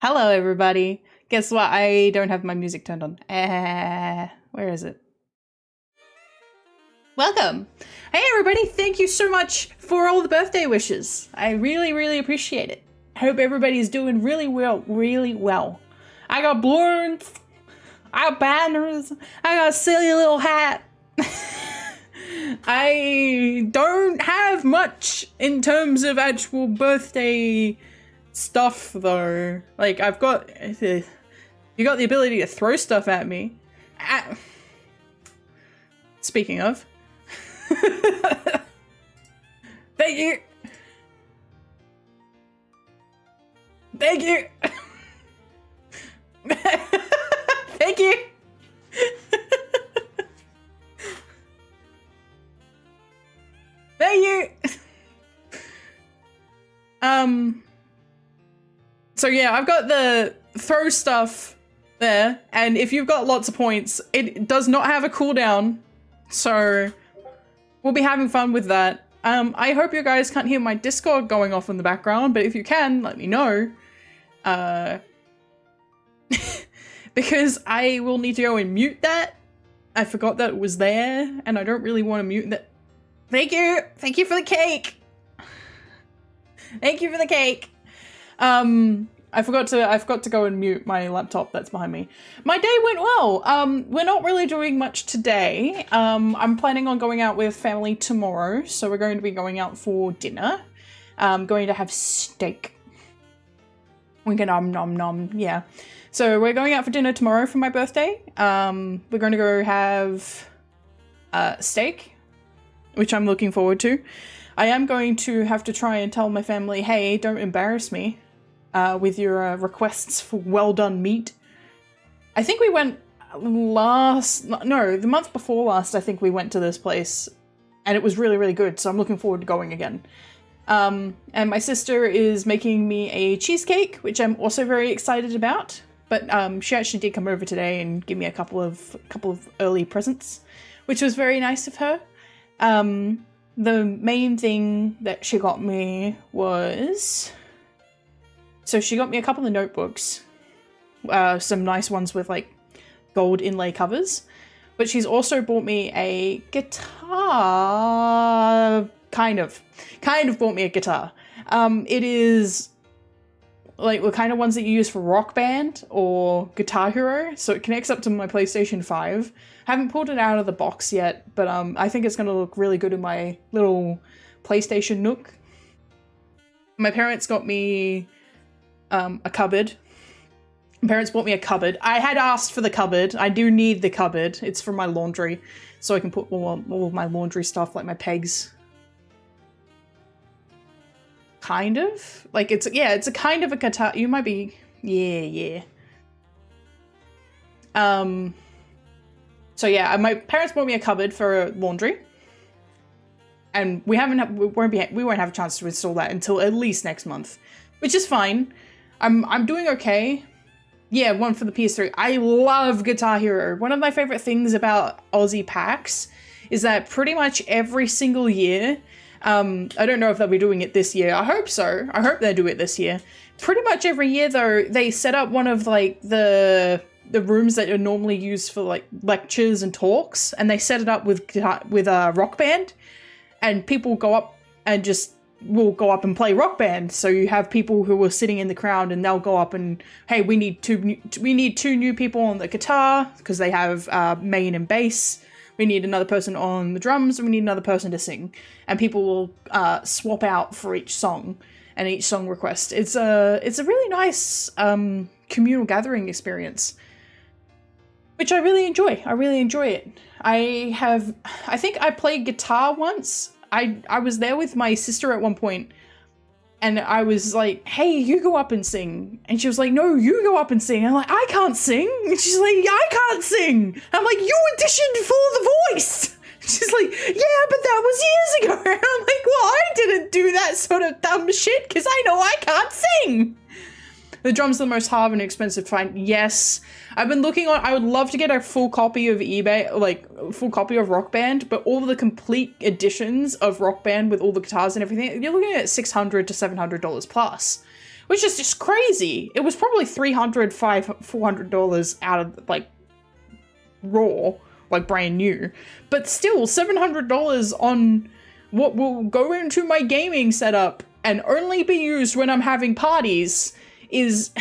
Hello, everybody. Guess what? I don't have my music turned on. Where is it? Welcome. Hey, everybody. Thank you so much for all the birthday wishes. I really, really appreciate it. I hope everybody's doing really well, really well. I got balloons. I got banners. I got a silly little hat. I don't have much in terms of actual birthday stuff though. Like you got the ability to throw stuff at me. Speaking of. Thank you. Thank you. Thank you. Thank you. So yeah, I've got the throw stuff there, and if you've got lots of points, it does not have a cooldown, so we'll be having fun with that. I hope you guys can't hear my Discord going off in the background, but if you can, let me know. Because I will need to go and mute that. I forgot that it was there, and I don't really want to mute that. Thank you! Thank you for the cake! Thank you for the cake! I forgot to go and mute my laptop that's behind me. My day went well. We're not really doing much today. I'm planning on going out with family tomorrow, so we're going to be going out for dinner. Going to have steak. We can nom nom, yeah. So we're going out for dinner tomorrow for my birthday. We're going to go have steak, which I'm looking forward to. I am going to have to try and tell my family, hey, don't embarrass me with your requests for well done meat. I think we went the month before last, I think we went to this place and it was really, really good. So I'm looking forward to going again. And my sister is making me a cheesecake, which I'm also very excited about. But she actually did come over today and give me a couple of early presents, which was very nice of her. The main thing that she got me was... So she got me a couple of notebooks, some nice ones with like gold inlay covers, but she's also bought me a guitar, kind of bought me a guitar. It is like the kind of ones that you use for Rock Band or Guitar Hero, so it connects up to my PlayStation 5. Haven't pulled it out of the box yet, but I think it's going to look really good in my little PlayStation nook. My parents got me a cupboard. My parents bought me a cupboard. I had asked for the cupboard. I do need the cupboard. It's for my laundry, so I can put all of my laundry stuff, like my pegs. Kind of? Like, it's a kind of a guitar. You might be... Yeah. So yeah, my parents bought me a cupboard for laundry. And we won't have a chance to install that until at least next month, which is fine. I'm doing okay. Yeah, one for the PS3. I love Guitar Hero. One of my favorite things about Aussie PAX is that pretty much every single year, I don't know if they'll be doing it this year. I hope so. I hope they do it this year. Pretty much every year though, they set up one of like the rooms that are normally used for like lectures and talks, and they set it up with a Rock Band, and people go up and will go up and play Rock Band. So you have people who are sitting in the crowd and they'll go up and, hey, we need two new people on the guitar because they have main and bass. We need another person on the drums, and we need another person to sing. And people will swap out for each song and each song request. It's a really nice communal gathering experience, which I really enjoy. I really enjoy it. I think I played guitar once. I was there with my sister at one point, and I was like, hey, you go up and sing. And she was like, no, you go up and sing. I'm like, I can't sing. And she's like, I can't sing. I'm like, you auditioned for The Voice. She's like, yeah, but that was years ago. And I'm like, well, I didn't do that sort of dumb shit because I know I can't sing. The drums are the most hard and expensive to find. Yes. I've been looking on, I would love to get a full copy of eBay, like a full copy of Rock Band, but all of the complete editions of Rock Band with all the guitars and everything, you're looking at $600 to $700 plus, which is just crazy. It was probably $300, $400 out of like raw, like brand new, but still $700 on what will go into my gaming setup and only be used when I'm having parties is,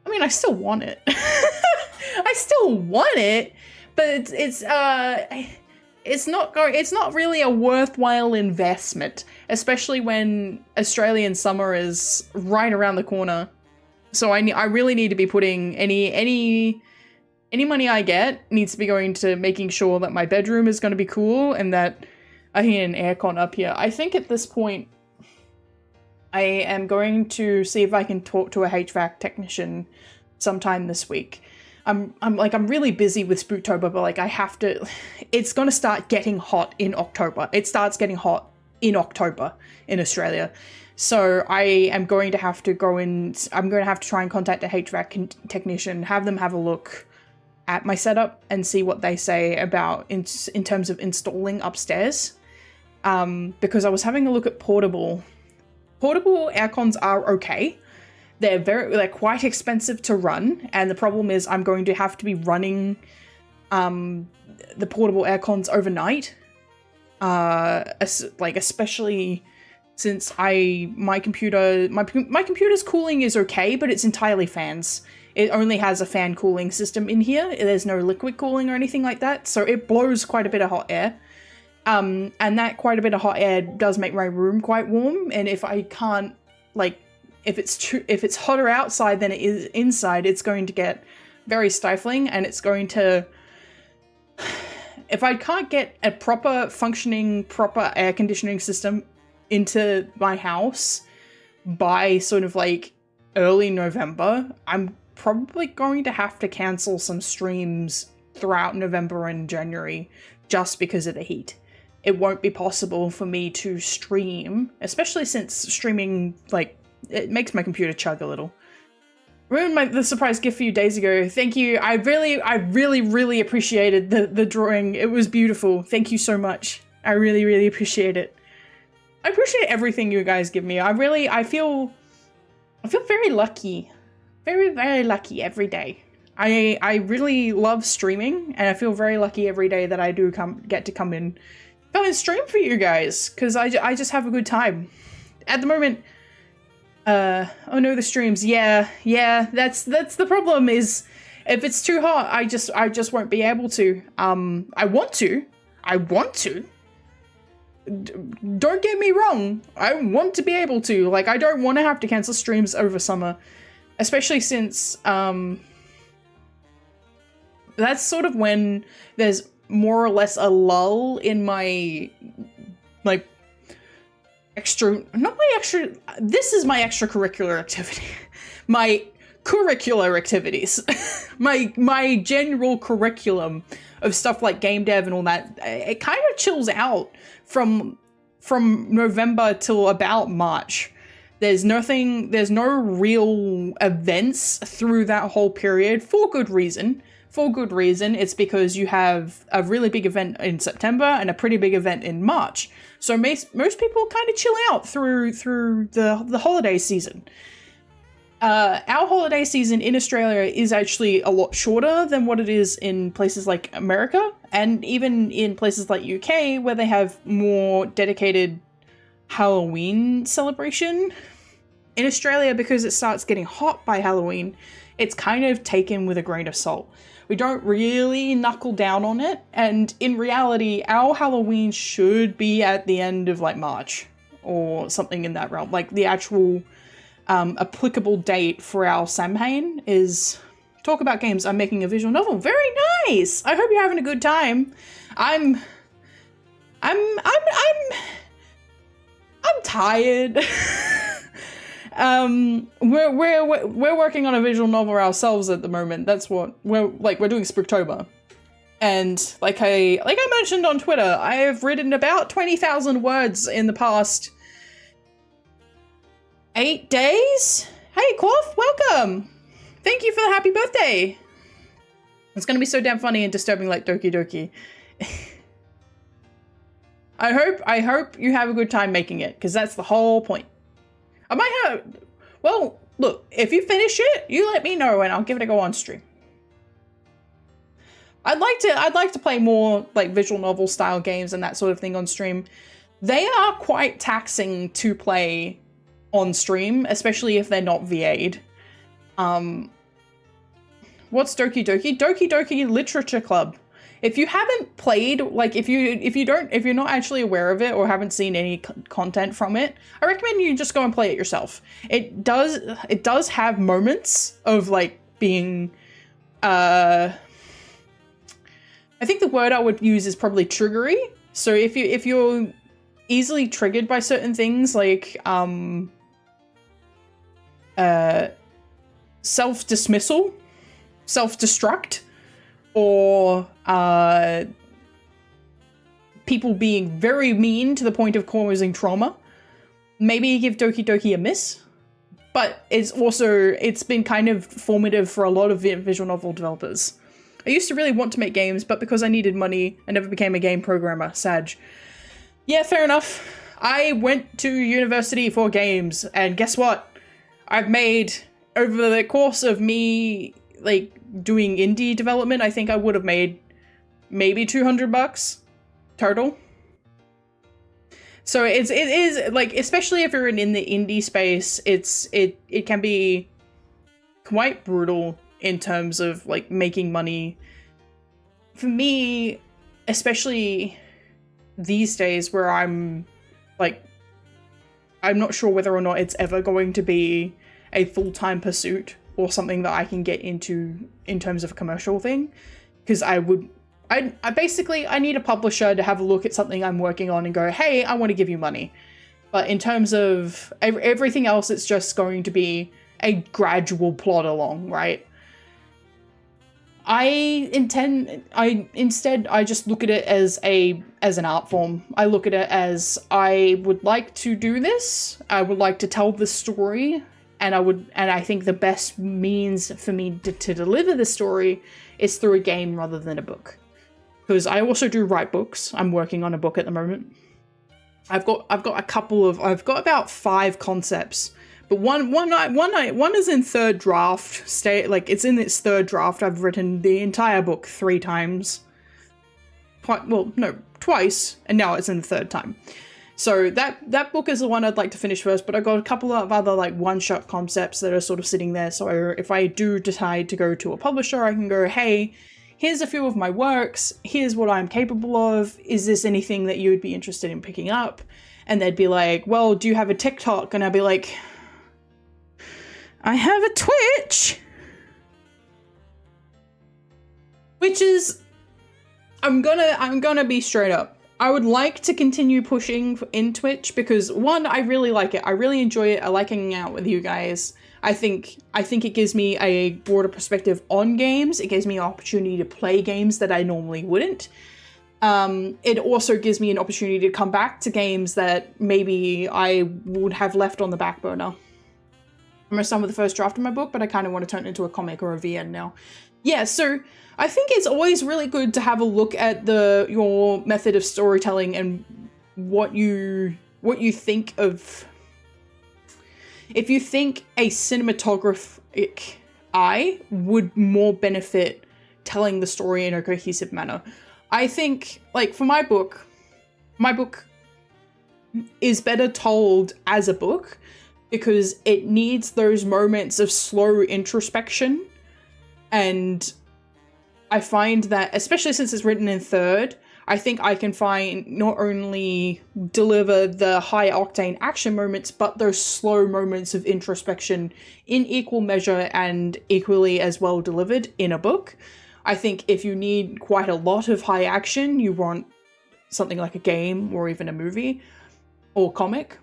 I mean, I still want it. I still want it, but it's not really a worthwhile investment, especially when Australian summer is right around the corner. So I really need to be putting any money I get needs to be going to making sure that my bedroom is going to be cool and that I need an aircon up here. I think at this point, I am going to see if I can talk to a HVAC technician sometime this week. I'm really busy with Spooktober, but like I have to, it's going to start getting hot in October. It starts getting hot in October in Australia. So I am going to have to go in, I'm going to have to try and contact a HVAC technician, have them have a look at my setup and see what they say about in terms of installing upstairs. Because I was having a look at portable aircons are okay. They're quite expensive to run, and the problem is I'm going to have to be running the portable aircons overnight. Especially since my computer's cooling is okay, but it's entirely fans. It only has a fan cooling system in here. There's no liquid cooling or anything like that, so it blows quite a bit of hot air. And that quite a bit of hot air does make my room quite warm, and if I can't, like, if it's hotter outside than it is inside, it's going to get very stifling, and it's going to, if I can't get a proper air conditioning system into my house by sort of like early November, I'm probably going to have to cancel some streams throughout November and January just because of the heat. It won't be possible for me to stream, especially since streaming, like, it makes my computer chug a little. Ruined the surprise gift for you days ago. Thank you. I really appreciated the drawing. It was beautiful. Thank you so much. I really appreciate it. I appreciate everything you guys give me. I feel very lucky. Very lucky every day. I really love streaming, and I feel very lucky every day that I do get to come and stream for you guys, because I just have a good time. At the moment, oh no, the streams. Yeah, that's the problem, is if it's too hot, I just won't be able to. I want to. Don't get me wrong. I want to be able to. Like, I don't want to have to cancel streams over summer, especially since that's sort of when there's more or less a lull in my, like, this is my extracurricular activity. My curricular activities. my general curriculum of stuff like game dev and all that, it kind of chills out from November till about March. There's no real events through that whole period, for good reason. It's because you have a really big event in September and a pretty big event in March. So most people kind of chill out through the holiday season. Our holiday season in Australia is actually a lot shorter than what it is in places like America, and even in places like UK, where they have more dedicated Halloween celebration. In Australia, because it starts getting hot by Halloween, it's kind of taken with a grain of salt. We don't really knuckle down on it, and in reality, our Halloween should be at the end of, like, March, or something in that realm. Like, the actual applicable date for our Samhain is talk about games. I'm making a visual novel. Very nice! I hope you're having a good time. I'm tired. We're working on a visual novel ourselves at the moment. That's what we're doing Spooktober. And like I mentioned on Twitter, I have written about 20,000 words in the past 8 days. Hey, Quoth, welcome. Thank you for the happy birthday. It's gonna be so damn funny and disturbing like Doki Doki. I hope you have a good time making it, because that's the whole point. I might have... Well, look, if you finish it, you let me know and I'll give it a go on stream. I'd like to play more like visual novel style games and that sort of thing on stream. They are quite taxing to play on stream, especially if they're not VA'd. What's Doki Doki? Doki Doki Literature Club. If you haven't played, like if you're not actually aware of it or haven't seen any content from it, I recommend you just go and play it yourself. It does have moments of like being, I think the word I would use is probably triggery. So if you're easily triggered by certain things like self-dismissal, self-destruct, or people being very mean to the point of causing trauma, maybe give Doki Doki a miss. But it's been kind of formative for a lot of visual novel developers. I used to really want to make games, but because I needed money, I never became a game programmer. Sag. Yeah, fair enough. I went to university for games, and guess what? I've made, over the course of me, like, doing indie development, I think I would have made maybe $200 total. So it is, like, especially if you're in the indie space, it can be quite brutal in terms of, like, making money. For me, especially these days where I'm, like, I'm not sure whether or not it's ever going to be a full-time pursuit or something that I can get into in terms of a commercial thing. Because I basically, I need a publisher to have a look at something I'm working on and go, hey, I want to give you money. But in terms of everything else, it's just going to be a gradual plod along, right? I just look at it as an art form. I look at it as, I would like to do this. I would like to tell the story. And I think the best means for me to deliver the story is through a game rather than a book. Because I also do write books. I'm working on a book at the moment. I've got about 5 concepts. But one is in third draft state. Like, it's in its third draft. I've written the entire book 3 times. Twice, and now it's in the third time. So that book is the one I'd like to finish first, but I've got a couple of other, like, one-shot concepts that are sort of sitting there. So if I do decide to go to a publisher, I can go, hey, here's a few of my works. Here's what I'm capable of. Is this anything that you would be interested in picking up? And they'd be like, well, do you have a TikTok? And I'd be like, I have a Twitch. Which is, I'm gonna be straight up. I would like to continue pushing in Twitch because, one, I really like it. I really enjoy it. I like hanging out with you guys. I think it gives me a broader perspective on games. It gives me an opportunity to play games that I normally wouldn't. It also gives me an opportunity to come back to games that maybe I would have left on the back burner. I'm done with the first draft of my book, but I kind of want to turn it into a comic or a VN now. Yeah, so I think it's always really good to have a look at your method of storytelling and what you think of. If you think a cinematographic eye would more benefit telling the story in a cohesive manner. I think, like, for my book is better told as a book because it needs those moments of slow introspection. And I find that, especially since it's written in third, I think I can not only deliver the high octane action moments, but those slow moments of introspection in equal measure and equally as well delivered in a book. I think if you need quite a lot of high action, you want something like a game or even a movie or comic.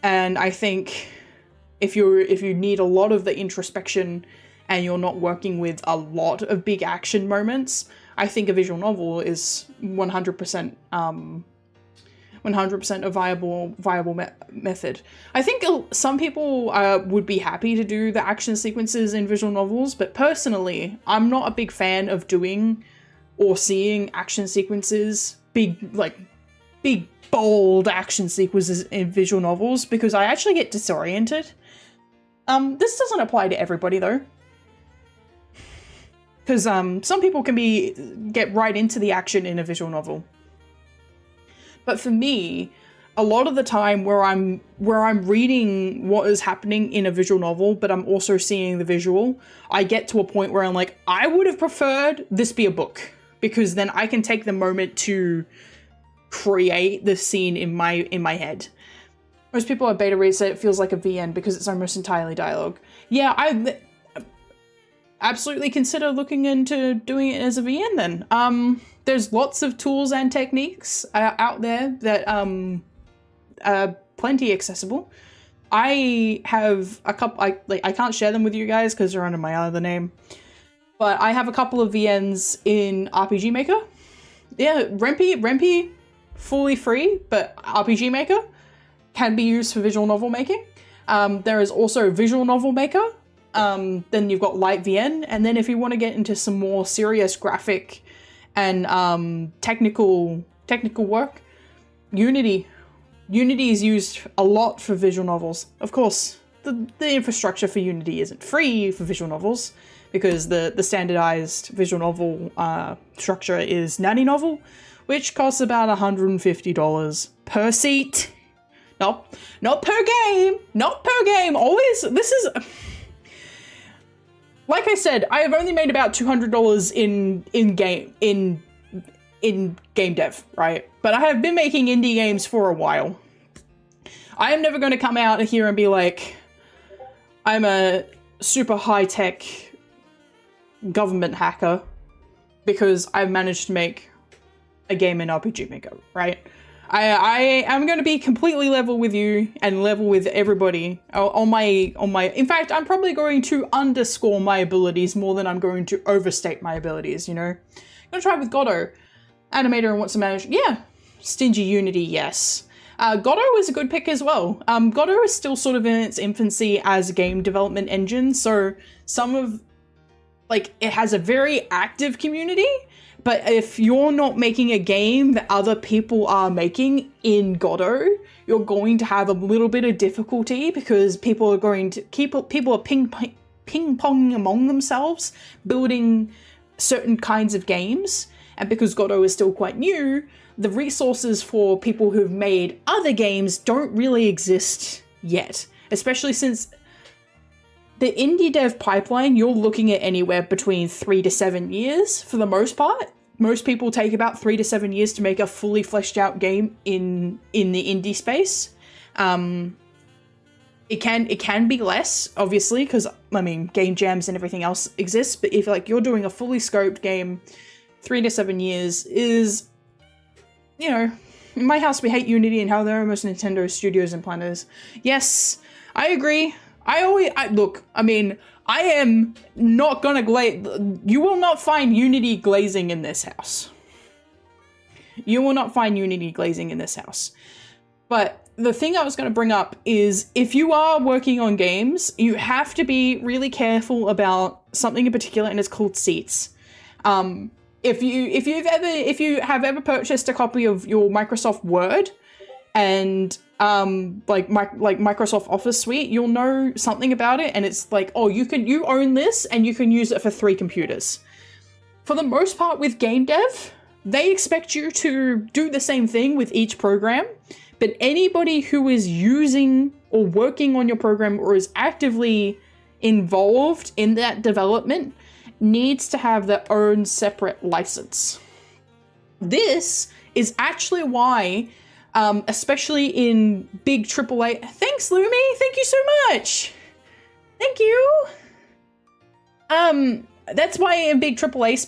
And I think if you need a lot of the introspection and you're not working with a lot of big action moments, I think a visual novel is 100% a viable method. I think some people would be happy to do the action sequences in visual novels, but personally, I'm not a big fan of doing or seeing action sequences, big bold action sequences in visual novels, because I actually get disoriented. This doesn't apply to everybody though, because some people can get right into the action in a visual novel. But for me, a lot of the time where I'm reading what is happening in a visual novel, but I'm also seeing the visual, I get to a point where I'm like, I would have preferred this be a book, because then I can take the moment to create the scene in my head. Most people at beta read say it feels like a VN because it's almost entirely dialogue. Yeah, I absolutely consider looking into doing it as a VN then. There's lots of tools and techniques out there that are plenty accessible. I have a couple, I can't share them with you guys because they're under my other name, but I have a couple of VNs in RPG Maker. Yeah, Rempe, fully free, but RPG Maker can be used for visual novel making. There is also Visual Novel Maker. Then you've got Light VN, and then if you want to get into some more serious graphic and technical work, Unity. Unity is used a lot for visual novels. Of course, the infrastructure for Unity isn't free for visual novels, because the standardized visual novel structure is Nanny Novel, which costs about $150 per seat. Not per game. Not per game. Always, this is... Like I said, I have only made about $200 in game dev, right? But I have been making indie games for a while. I am never going to come out here and be like, I'm a super high-tech government hacker because I've managed to make a game in RPG Maker, right? I am going to be completely level with you and level with everybody on my, in fact, I'm probably going to underscore my abilities more than I'm going to overstate my abilities, you know? I'm going to try with Godot. Animator and wants to manage, yeah. Stingy Unity, yes. Godot is a good pick as well. Godot is still sort of in its infancy as a game development engine, so it has a very active community. But if you're not making a game that other people are making in Godot, you're going to have a little bit of difficulty, because people are ping-ponging among themselves, building certain kinds of games. And because Godot is still quite new, the resources for people who've made other games don't really exist yet. Especially since the indie dev pipeline, you're looking at anywhere between 3 to 7 years for the most part. Most people take about 3 to 7 years to make a fully fleshed out game in the indie space. It can be less, obviously, because I mean game jams and everything else exists. But if you're doing a fully scoped game, 3 to 7 years is, you know, in my house we hate Unity and how they're almost Nintendo studios and planners. Yes, I agree. Look, I mean, I am not gonna glaze. You will not find Unity glazing in this house. You will not find Unity glazing in this house. But the thing I was going to bring up is, if you are working on games, you have to be really careful about something in particular, and it's called seats. If you have ever purchased a copy of your Microsoft Word and Microsoft Office Suite, you'll know something about it, and it's like, oh, you own this and you can use it for 3 computers. For the most part with game dev, they expect you to do the same thing with each program, but anybody who is using or working on your program or is actively involved in that development needs to have their own separate license. This is actually why, especially in big AAA... Thanks, Lumi! Thank you so much! Thank you! That's why in big AAA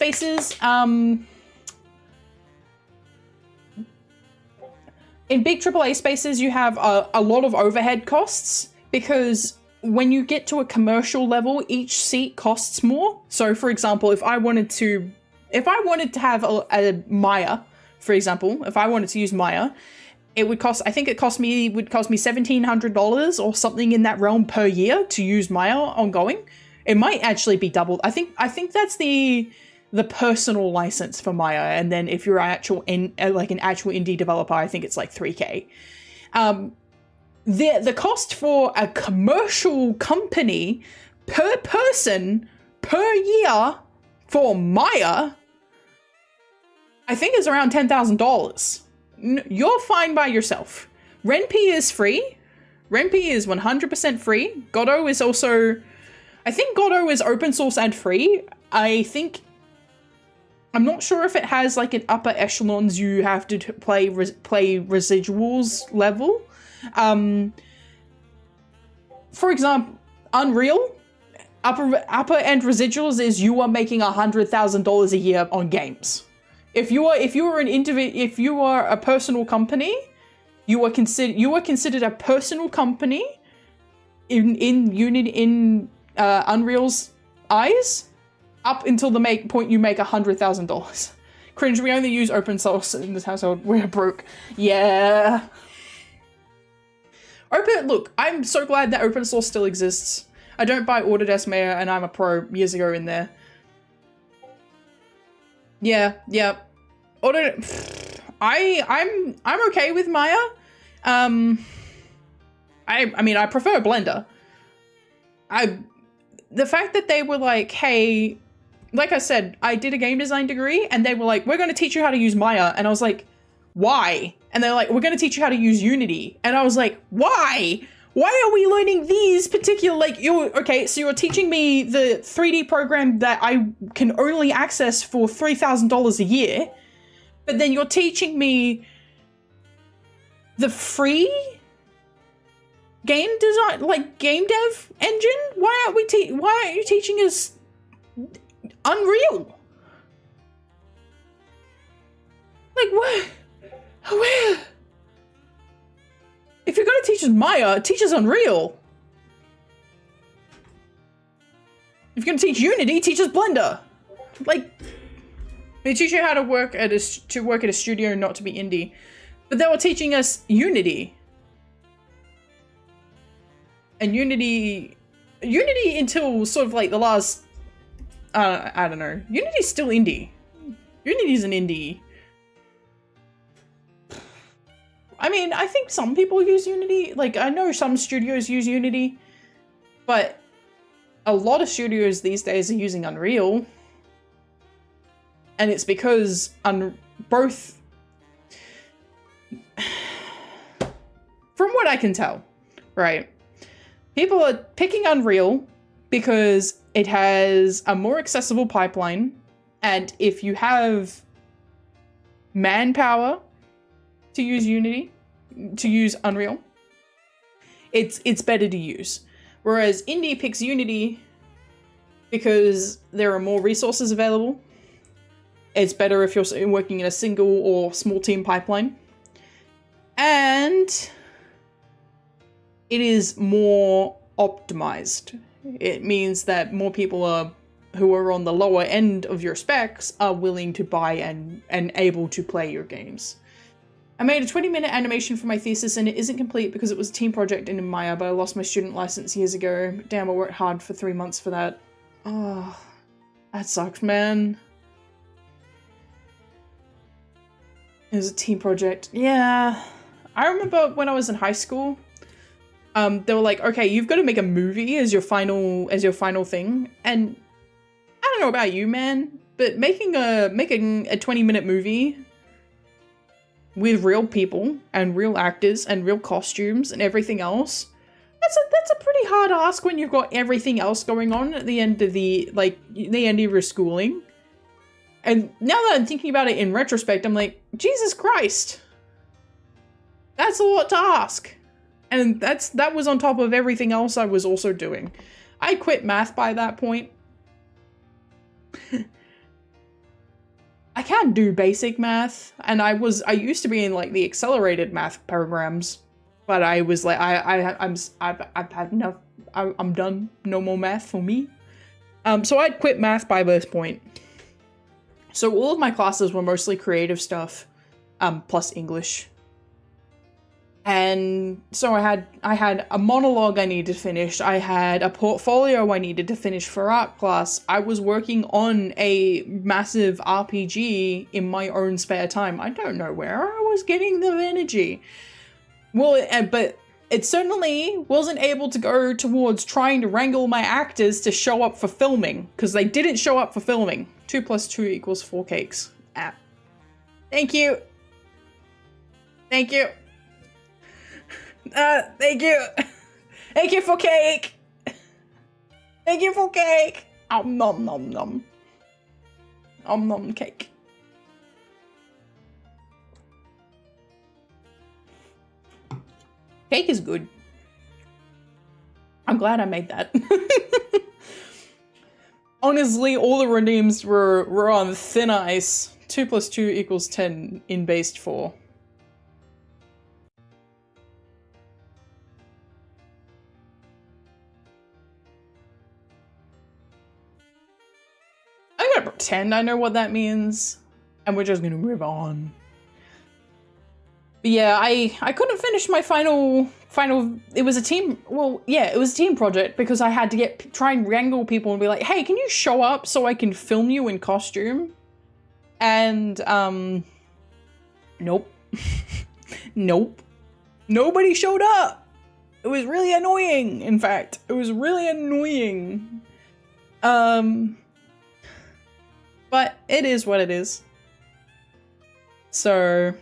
spaces, you have a lot of overhead costs, because when you get to a commercial level, each seat costs more. So, for example, if I wanted to have a Maya, for example, if I wanted to use Maya, it would cost, I think it would cost me $1,700 or something in that realm per year to use Maya ongoing. It might actually be doubled. I think that's the personal license for Maya, and then if you're an actual indie developer, I think it's like $3,000. the cost for a commercial company per person per year for Maya, I think is around $10,000. You're fine by yourself. RenP is free. RenP is 100% free. Godot is also, I think Godot is open source and free. I'm not sure if it has like an upper echelons you have to play residuals level. For example, Unreal, upper end residuals is you are making $100,000 a year on games. If you are a personal company, you are considered a personal company in Unreal's eyes up until the point you make $100,000. Cringe, we only use open source in this household. We're broke. Yeah. Look, I'm so glad that open source still exists. I don't buy Autodesk Maya and I'm a pro years ago in there. Yeah. I'm okay with Maya. I mean, I prefer Blender. The fact that they were like, hey, like I said, I did a game design degree and they were like, we're going to teach you how to use Maya. And I was like, why? And they're like, we're going to teach you how to use Unity. And I was like, why? Why are we learning these particular, like, so you're teaching me the 3D program that I can only access for $3,000 a year, but then you're teaching me the free game design, like game dev engine? Why aren't you teaching us Unreal? Like, what? Where? If you're gonna teach us Maya, teach us Unreal. If you're gonna teach Unity, teach us Blender. Like, they teach you how to work at a studio, not to be indie. But they were teaching us Unity. And Unity until sort of like the last, I don't know. Unity's still indie. Unity's an indie. I mean, I think some people use Unity. Like, I know some studios use Unity, but a lot of studios these days are using Unreal. And it's because both, from what I can tell, right? People are picking Unreal because it has a more accessible pipeline, and if you have manpower to use Unreal, it's better to use. Whereas indie picks Unity because there are more resources available. It's better if you're working in a single or small team pipeline. And it is more optimized. It means that more people who are on the lower end of your specs are willing to buy and able to play your games. I made a 20-minute animation for my thesis and it isn't complete because it was a team project in Maya, but I lost my student license years ago. Damn, I worked hard for 3 months for that. Oh, that sucks, man. It was a team project. Yeah. I remember when I was in high school, they were like, okay, you've got to make a movie as your final thing. And I don't know about you, man, but making a 20-minute movie with real people and real actors and real costumes and everything else, that's a pretty hard ask when you've got everything else going on at the end of the end of your schooling. And now that I'm thinking about it in retrospect, I'm like, Jesus Christ, that's a lot to ask. And that was on top of everything else I was also doing. I quit math by that point. I can't do basic math, and I used to be in like the accelerated math programs, but I was like, I've had enough. I'm done. No more math for me. So I'd quit math by this point. So all of my classes were mostly creative stuff, plus English. And so I had a monologue I needed to finish. I had a portfolio I needed to finish for art class. I was working on a massive RPG in my own spare time. I don't know where I was getting the energy. Well, but it certainly wasn't able to go towards trying to wrangle my actors to show up for filming, because they didn't show up for filming. 2 + 2 = 4 cakes. Ah. Thank you. Thank you. Thank you. Thank you for cake. Thank you for cake. Nom nom nom. Nom cake. Cake is good. I'm glad I made that. Honestly, all the redeems were on thin ice. 2 + 2 = 10 in based 4. I'm gonna pretend I know what that means, and we're just gonna move on. But yeah, I couldn't finish my final, it was a team, well, yeah, it was a team project because I had to try and wrangle people and be like, hey, can you show up so I can film you in costume? And, nope. Nope. Nobody showed up. It was really annoying, in fact. It was really annoying. But it is what it is. So...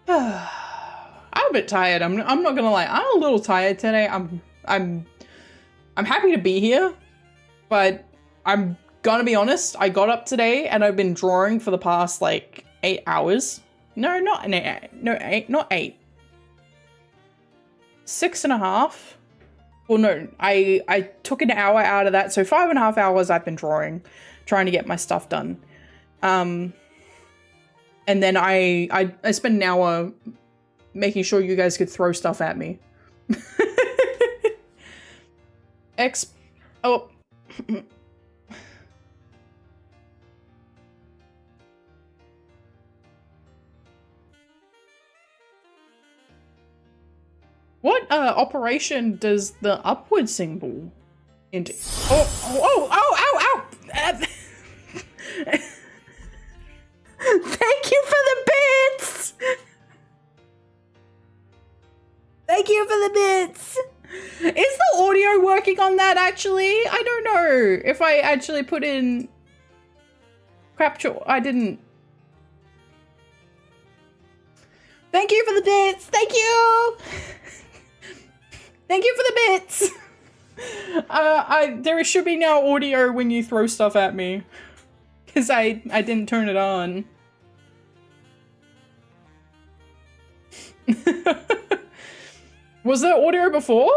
I'm a bit tired. I'm not gonna lie. I'm a little tired today. I'm happy to be here, but I'm gonna be honest. I got up today and I've been drawing for the past like 8 hours. No, not an 8. No, 8. Not 8. 6.5. Well, no. I took an hour out of that, so 5.5 hours I've been drawing, trying to get my stuff done. And then I spent an hour making sure you guys could throw stuff at me. Oh. What operation does the upward symbol into? Ow! Thank you for the bits! Thank you for the bits! Is the audio working on that actually? I don't know if I actually put in... I didn't. Thank you for the bits! Thank you! Thank you for the bits! There should be no audio when you throw stuff at me. Because I didn't turn it on. Was there audio before?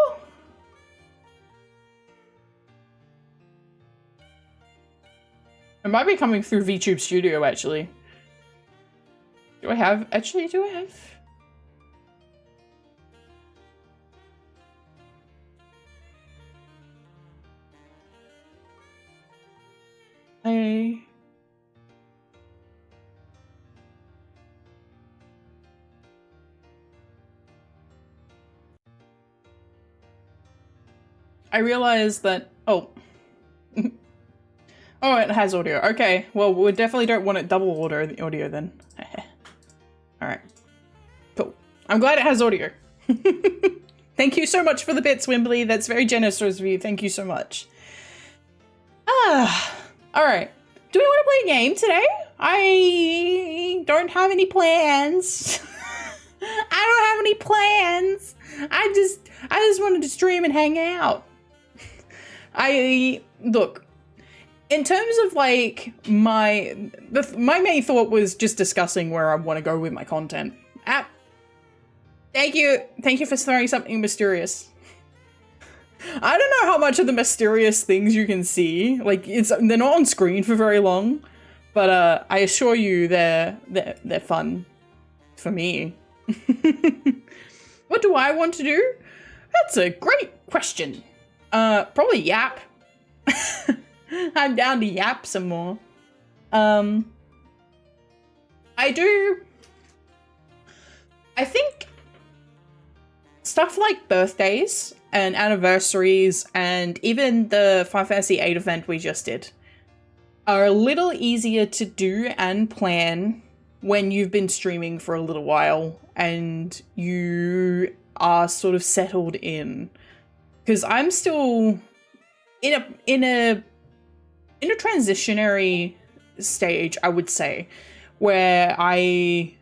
It might be coming through VTube Studio, actually. Do I have... Actually, do I have... I realized that... Oh. Oh, it has audio. Okay, well, we definitely don't want it double audio then. Alright. Cool. I'm glad it has audio. Thank you so much for the bits, Wimbley. That's very generous of you. Thank you so much. Alright. Do we want to play a game today? I don't have any plans. I don't have any plans. I just wanted to stream and hang out. Look, in terms of like my main thought was just discussing where I want to go with my content. Thank you for throwing something mysterious. I don't know how much of the mysterious things you can see. Like they're not on screen for very long, but I assure you they're fun for me. What do I want to do? That's a great question. Probably yap. I'm down to yap some more. I think stuff like birthdays and anniversaries and even the Final Fantasy VIII event we just did are a little easier to do and plan when you've been streaming for a little while and you are sort of settled in. Because I'm still in a transitionary stage, I would say, where I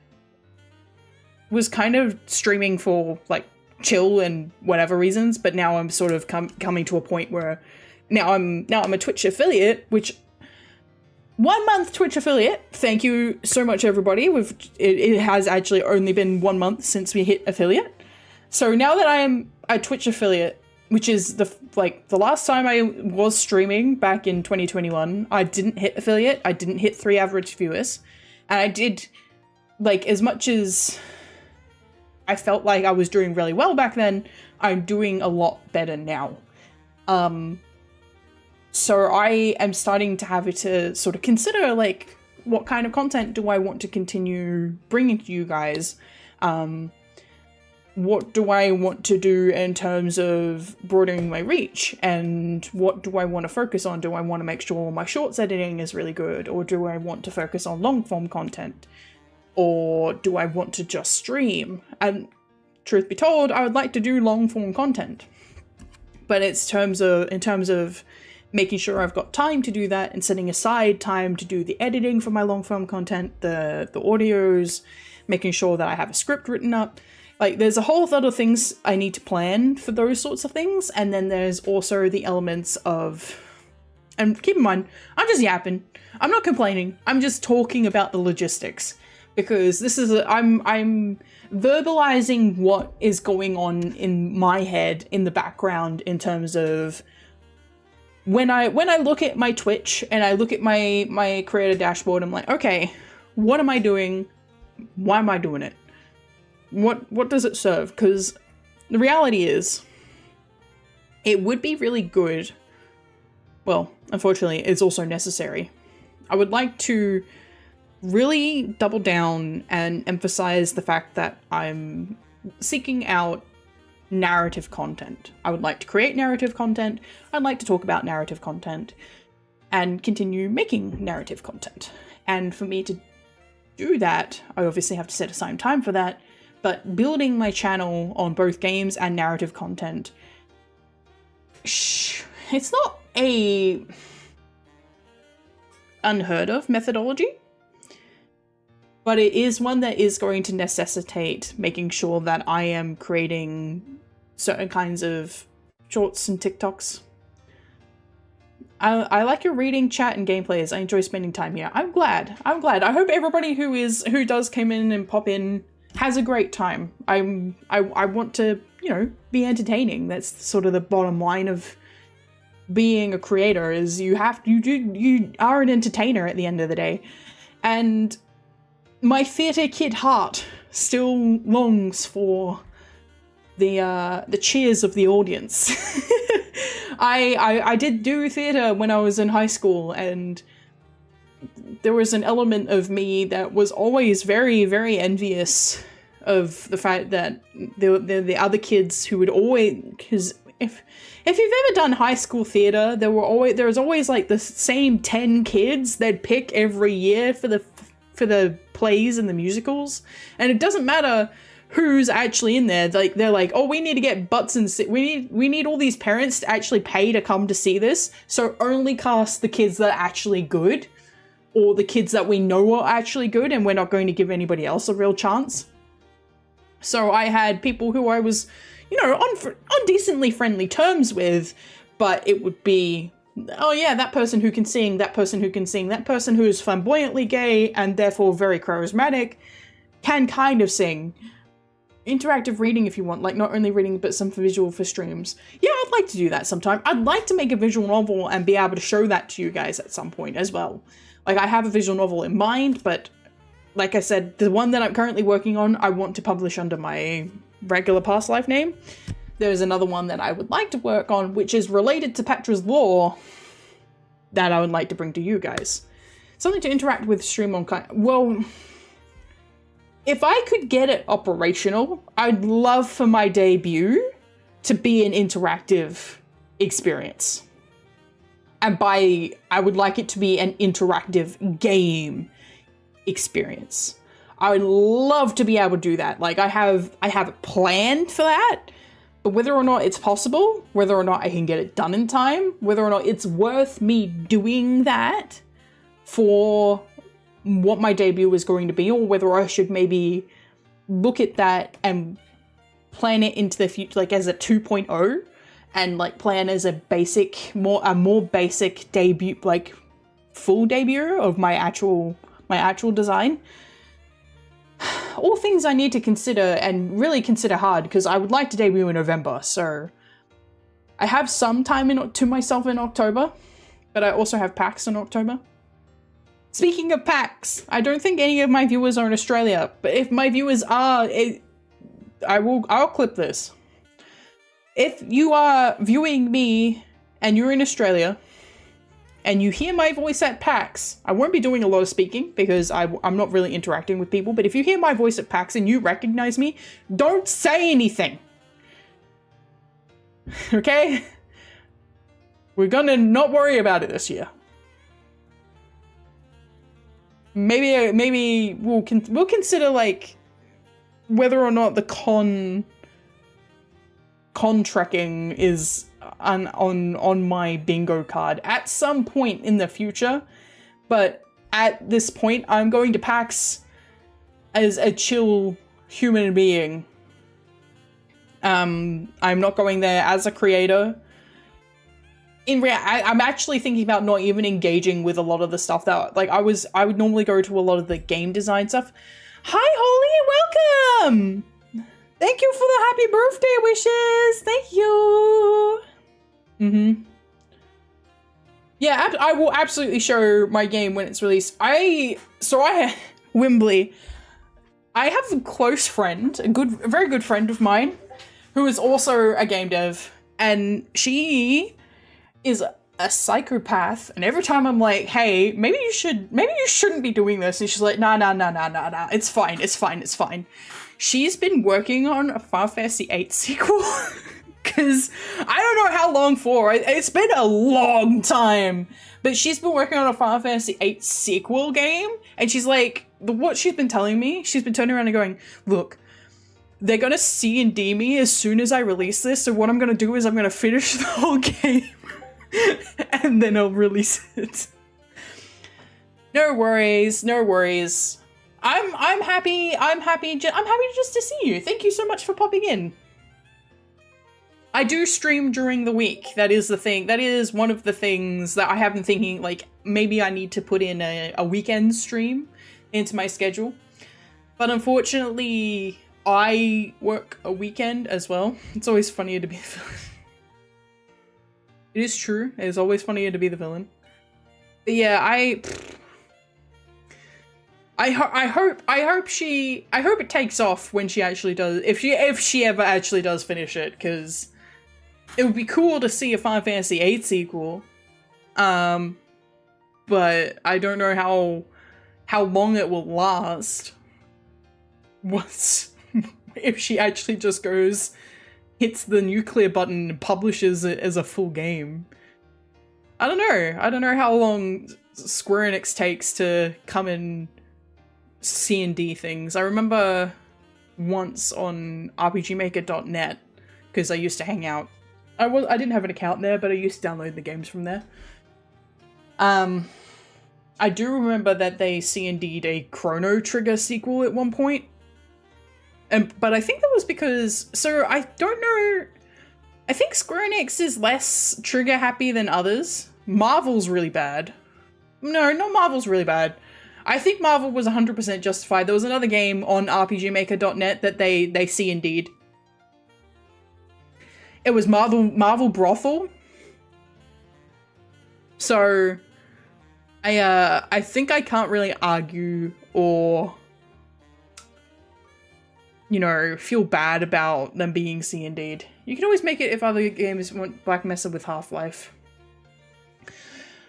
was kind of streaming for like chill and whatever reasons, but now I'm sort of coming to a point where now I'm a Twitch affiliate, which 1 month Twitch affiliate. Thank you so much, everybody. It has actually only been 1 month since we hit affiliate. So now that I am a Twitch affiliate, which is the last time I was streaming back in 2021, I didn't hit affiliate. I didn't hit 3 average viewers. And I did, like, as much as I felt like I was doing really well back then, I'm doing a lot better now. So I am starting to have to sort of consider, like, what kind of content do I want to continue bringing to you guys? What do I want to do in terms of broadening my reach? And what do I want to focus on? Do I want to make sure my shorts editing is really good? Or do I want to focus on long form content? Or do I want to just stream? And truth be told, I would like to do long form content. But it's in terms of making sure I've got time to do that and setting aside time to do the editing for my long form content, the audios, making sure that I have a script written up. Like, there's a whole lot of things I need to plan for those sorts of things. And then there's also the elements of, and keep in mind, I'm just yapping. I'm not complaining. I'm just talking about the logistics, because this is I'm verbalizing what is going on in my head in the background in terms of when I look at my Twitch and I look at my creator dashboard, I'm like, okay, what am I doing? Why am I doing it? What does it serve? Because the reality is, it would be really good. Well, unfortunately, it's also necessary. I would like to really double down and emphasize the fact that I'm seeking out narrative content. I would like to create narrative content. I'd like to talk about narrative content and continue making narrative content. And for me to do that, I obviously have to set aside time for that. But building my channel on both games and narrative content, it's not a unheard of methodology, but it is one that is going to necessitate making sure that I am creating certain kinds of shorts and TikToks. I like your reading, chat, and gameplays. I enjoy spending time here. I'm glad. I hope everybody who does come in and pop in has a great time. I want to, be entertaining. That's sort of the bottom line of being a creator, is you are an entertainer at the end of the day. And my theatre kid heart still longs for the cheers of the audience. I did do theatre when I was in high school, and there was an element of me that was always very, very envious of the fact that the other kids who would always, because if you've ever done high school theatre, there was always like the same 10 kids they'd pick every year for the plays and the musicals, and it doesn't matter who's actually in there. Like, they're like, oh, we need to get butts and we need all these parents to actually pay to come to see this, so only cast the kids that are actually good, or the kids that we know are actually good, and we're not going to give anybody else a real chance. So I had people who I was, on decently friendly terms with, but it would be, oh yeah, that person who can sing, that person who can sing, that person who is flamboyantly gay and therefore very charismatic can kind of sing. Interactive reading if you want, like not only reading but some visual for streams. Yeah, I'd like to do that sometime. I'd like to make a visual novel and be able to show that to you guys at some point as well. Like, I have a visual novel in mind, but like I said, the one that I'm currently working on, I want to publish under my regular past life name. There's another one that I would like to work on, which is related to Petra's lore, that I would like to bring to you guys. Something to interact with stream on. Well, if I could get it operational, I'd love for my debut to be an interactive experience. And I would like it to be an interactive game experience. I would love to be able to do that. Like, I have it planned for that, but whether or not it's possible, whether or not I can get it done in time, whether or not it's worth me doing that for what my debut is going to be, or whether I should maybe look at that and plan it into the future, like as a 2.0, and like plan as a more basic debut, like full debut of my actual design. All things I need to consider, and really consider hard, because I would like to debut in November, so I have some time to myself in October, but I also have PAX in October. Speaking of PAX, I don't think any of my viewers are in Australia, but if my viewers are, I'll clip this. If you are viewing me and you're in Australia and you hear my voice at PAX, I won't be doing a lot of speaking because I'm not really interacting with people, but if you hear my voice at PAX and you recognize me, don't say anything. Okay? We're gonna not worry about it this year. Maybe we'll consider like whether or not the con trekking is on my bingo card at some point in the future, but at this point I'm going to PAX as a chill human being. I'm not going there as a creator. I'm actually thinking about not even engaging with a lot of the stuff that, like, I would normally go to a lot of the game design stuff. Hi, Holly, welcome! Thank you for the happy birthday wishes! Thank you! Yeah, I will absolutely show my game when it's released. Wimbley, I have a close friend, a very good friend of mine, who is also a game dev, and she is a psychopath, and every time I'm like, hey, maybe you shouldn't be doing this, and she's like, nah, it's fine. She's been working on a Final Fantasy VIII sequel, because I don't know how long for, it's been a long time, but she's been working on a Final Fantasy VIII sequel game, and she's like, what she's been telling me, she's been turning around and going, look, they're gonna C&D me as soon as I release this, so what I'm gonna do is I'm gonna finish the whole game. And then I'll release it. No worries. I'm happy just to see you. Thank you so much for popping in. I do stream during the week. That is the thing. That is one of the things that I have been thinking, like, maybe I need to put in a weekend stream into my schedule. But unfortunately, I work a weekend as well. It's always funnier to be It is true. It is always funnier to be the villain. But yeah, I hope it takes off when she actually does, if she ever actually does finish it, because it would be cool to see a Final Fantasy VIII sequel. But I don't know how long it will last. If she actually just hits the nuclear button and publishes it as a full game. I don't know how long Square Enix takes to come and C&D things. I remember once on RPGmaker.net, because I used to hang out. I didn't have an account there, but I used to download the games from there. I do remember that they C&D'd a Chrono Trigger sequel at one point. But I think that was because, so I don't know, I think Square Enix is less trigger happy than others. Marvel's really bad. No, not Marvel's really bad. I think Marvel was 100% justified. There was another game on RPGmaker.net that they C&D'd. It was Marvel Brothel. So, I think I can't really argue or, you know, feel bad about them being C&D'd. You can always make it if other games want Black Mesa with Half-Life.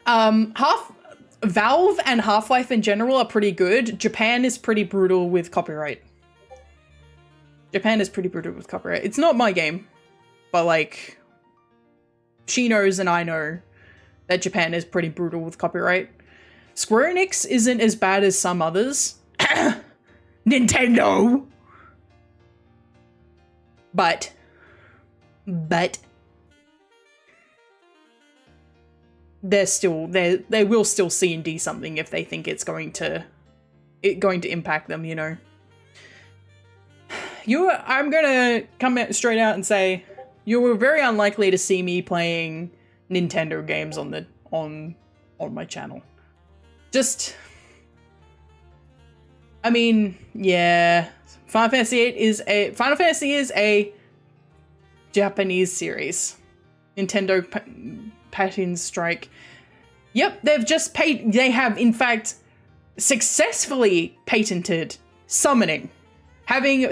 Valve and Half-Life in general are pretty good. Japan is pretty brutal with copyright. It's not my game, but like, she knows and I know that Japan is pretty brutal with copyright. Square Enix isn't as bad as some others. Nintendo. But they will still C&D something if they think it's going to impact them, you know. I'm gonna come straight out and say you were very unlikely to see me playing Nintendo games on my channel. Just, I mean, yeah, Final Fantasy is a Japanese series. Nintendo patent strike. Yep, they have in fact successfully patented summoning.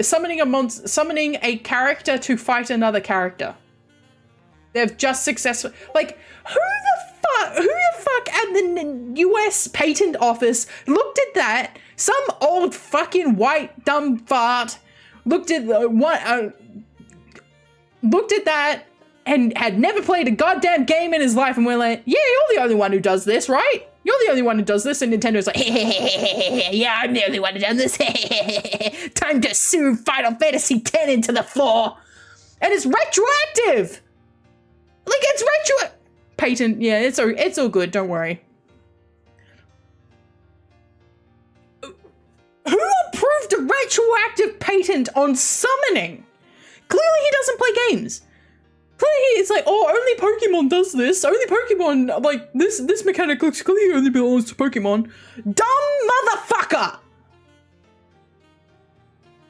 Summoning a character to fight another character. They've just successfully, like, who the fuck at the US patent office looked at that? Some old fucking white dumb fart looked at that and had never played a goddamn game in his life and went like, yeah, you're the only one who does this, right? You're the only one who does this. And Nintendo's like, yeah, I'm the only one who does this. Time to sue Final Fantasy X into the floor. And it's retroactive. Like, it's patent. Yeah, it's all good. Don't worry. Who approved a retroactive patent on summoning? Clearly he doesn't play games. Clearly it's like, oh, only Pokemon does this. Only Pokemon, like, this mechanic looks clearly only belongs to Pokemon. Dumb motherfucker!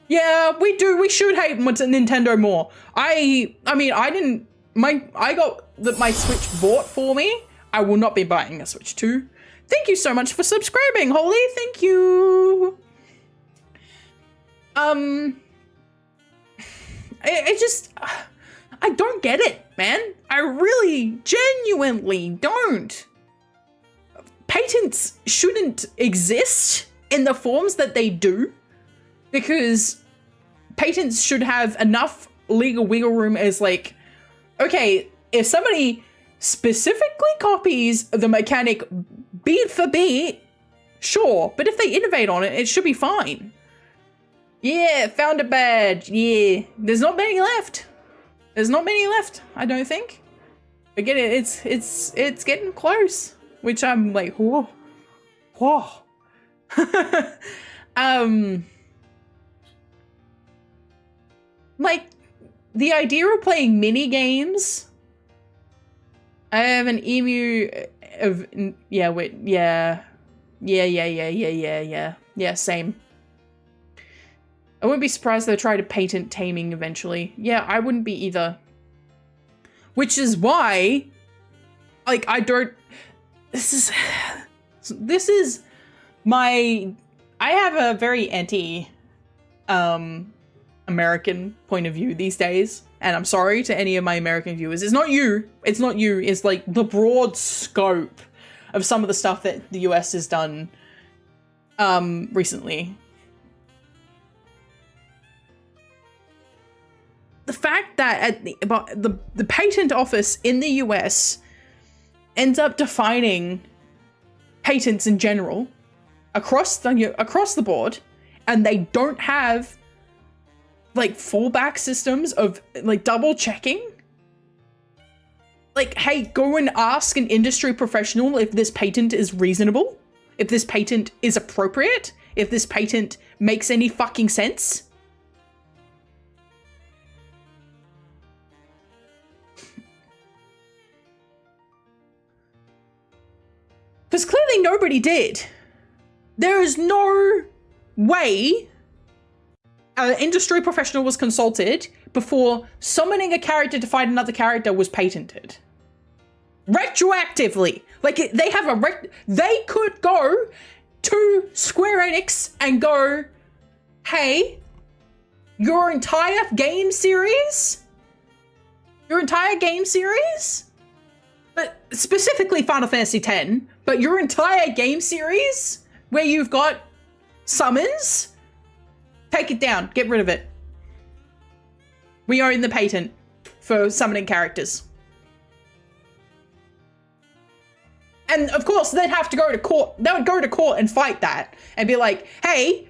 Yeah, we should hate Nintendo more. I got my Switch bought for me. I will not be buying a Switch 2. Thank you so much for subscribing, Holly. Thank you. I don't get it, man. I really, genuinely don't. Patents shouldn't exist in the forms that they do, because patents should have enough legal wiggle room as, like, okay, if somebody specifically copies the mechanic beat for beat, sure, but if they innovate on it, it should be fine. Yeah, found a badge. Yeah, there's not many left. There's not many left, I don't think. But get it, it's getting close, which I'm like, whoa, whoa. Like, the idea of playing mini games. I have an emu of, yeah, wait, yeah, same. I wouldn't be surprised they'll try to patent taming eventually. Yeah, I wouldn't be either. Which is why, like, this is my, I have a very American point of view these days. And I'm sorry to any of my American viewers. It's not you. It's like the broad scope of some of the stuff that the US has done recently. The fact that the patent office in the US ends up defining patents in general across the board, and they don't have, like, fallback systems of, like, double checking. Like, hey, go and ask an industry professional if this patent is reasonable, if this patent is appropriate, if this patent makes any fucking sense. Because clearly nobody did. There is no way an industry professional was consulted before summoning a character to fight another character was patented. Retroactively. Like, they have they could go to Square Enix and go, hey, your entire game series, but specifically Final Fantasy X, but your entire game series where you've got summons, take it down, get rid of it. We own the patent for summoning characters. And of course, they'd have to go to court. They would go to court and fight that and be like, hey,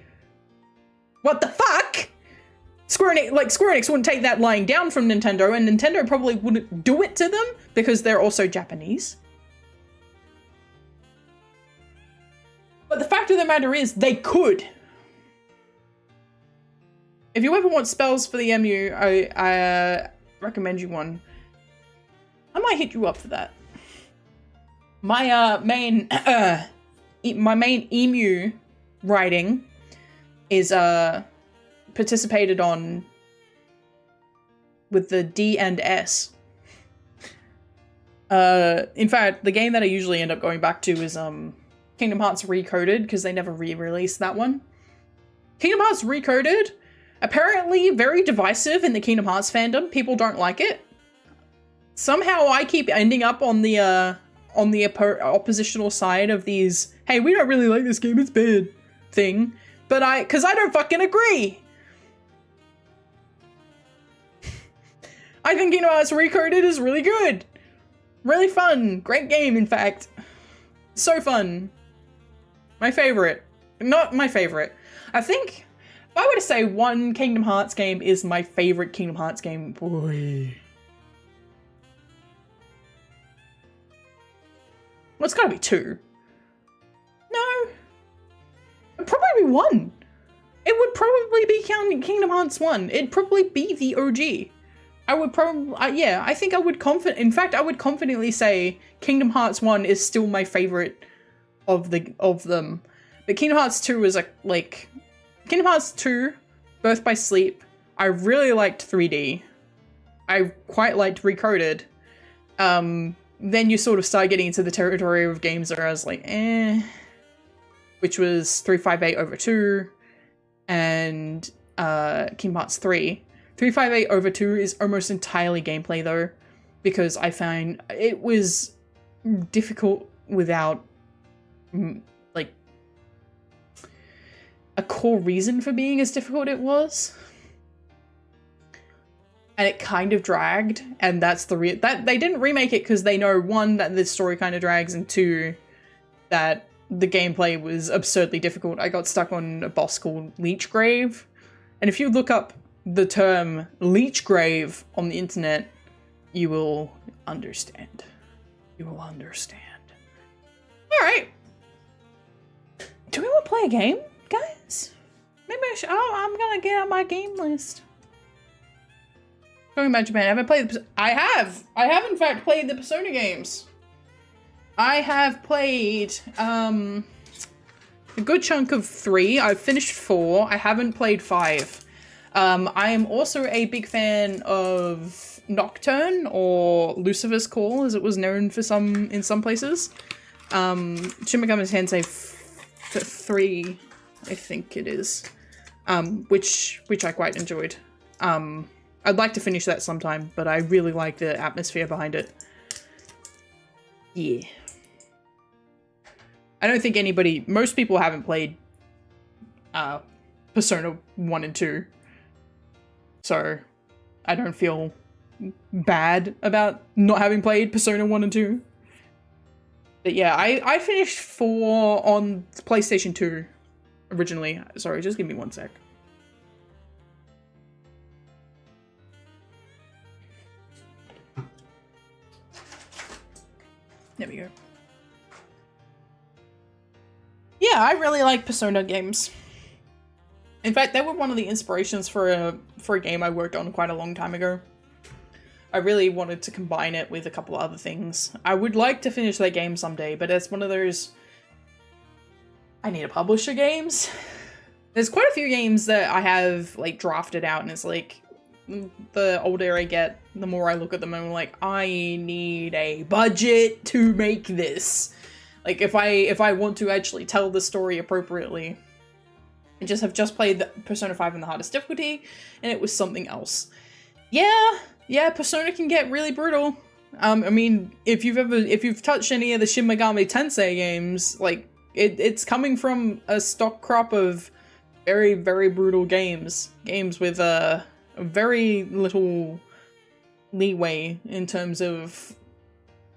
What the fuck? Square Enix wouldn't take that lying down from Nintendo, and Nintendo probably wouldn't do it to them because they're also Japanese. But the fact of the matter is, they could. If you ever want spells for the MU, I recommend you one. I might hit you up for that. My main emu writing is participated on with the D and S. In fact, the game that I usually end up going back to is Kingdom Hearts Recoded, because they never re-released that one. Kingdom Hearts Recoded, apparently very divisive in the Kingdom Hearts fandom. People don't like it. Somehow I keep ending up on the oppositional side of these, hey, we don't really like this game, it's bad thing. But because I don't fucking agree. I think Kingdom Hearts Recoded is really good. Really fun. Great game, in fact. So fun. My favorite. Not my favorite. I think if I were to say one Kingdom Hearts game is my favorite Kingdom Hearts game, boy. Well, it's gotta be 2. No. It'd probably be 1. It would probably be Kingdom Hearts 1. It'd probably be the OG. I would probably, yeah, I think I would in fact, I would confidently say Kingdom Hearts 1 is still my favorite of them. But Kingdom Hearts 2 is Kingdom Hearts 2, Birth by Sleep. I really liked 3D. I quite liked Recoded. Then you sort of start getting into the territory of games that I was like, eh. Which was 358 over 2 and Kingdom Hearts 3. 358 over 2 is almost entirely gameplay though, because I find it was difficult without like a core reason for being as difficult it was. And it kind of dragged, and that's the that they didn't remake it because they know, 1, that the story kind of drags, and 2, that the gameplay was absurdly difficult. I got stuck on a boss called Leechgrave, and if you look up the term Leechgrave on the internet, you will understand. You will understand. Alright. Do we want to play a game, guys? Maybe I should. Oh, I'm gonna get out my game list. Talking about Japan, I haven't played I have in fact played the Persona games. I have played a good chunk of 3. I've finished 4. I haven't played 5. I am also a big fan of Nocturne, or Lucifer's Call, as it was known for in some places. Shin Megami Tensei 3, I think it is, which I quite enjoyed. I'd like to finish that sometime, but I really like the atmosphere behind it. Yeah. I don't think most people haven't played Persona 1 and 2. So I don't feel bad about not having played Persona 1 and 2. But yeah, I finished 4 on PlayStation 2 originally. Sorry, just give me 1 sec. There we go. Yeah, I really like Persona games. In fact, they were one of the inspirations for a game I worked on quite a long time ago. I really wanted to combine it with a couple of other things. I would like to finish that game someday, but it's one of those I need to publish games. There's quite a few games that I have like drafted out, and it's like the older I get, the more I look at them and I'm like, I need a budget to make this. Like if I want to actually tell the story appropriately. I have just played the Persona 5 in the hardest difficulty, and it was something else. Yeah, Persona can get really brutal. I mean, if you've touched any of the Shin Megami Tensei games, like it's coming from a stock crop of very, very brutal games with very little leeway in terms of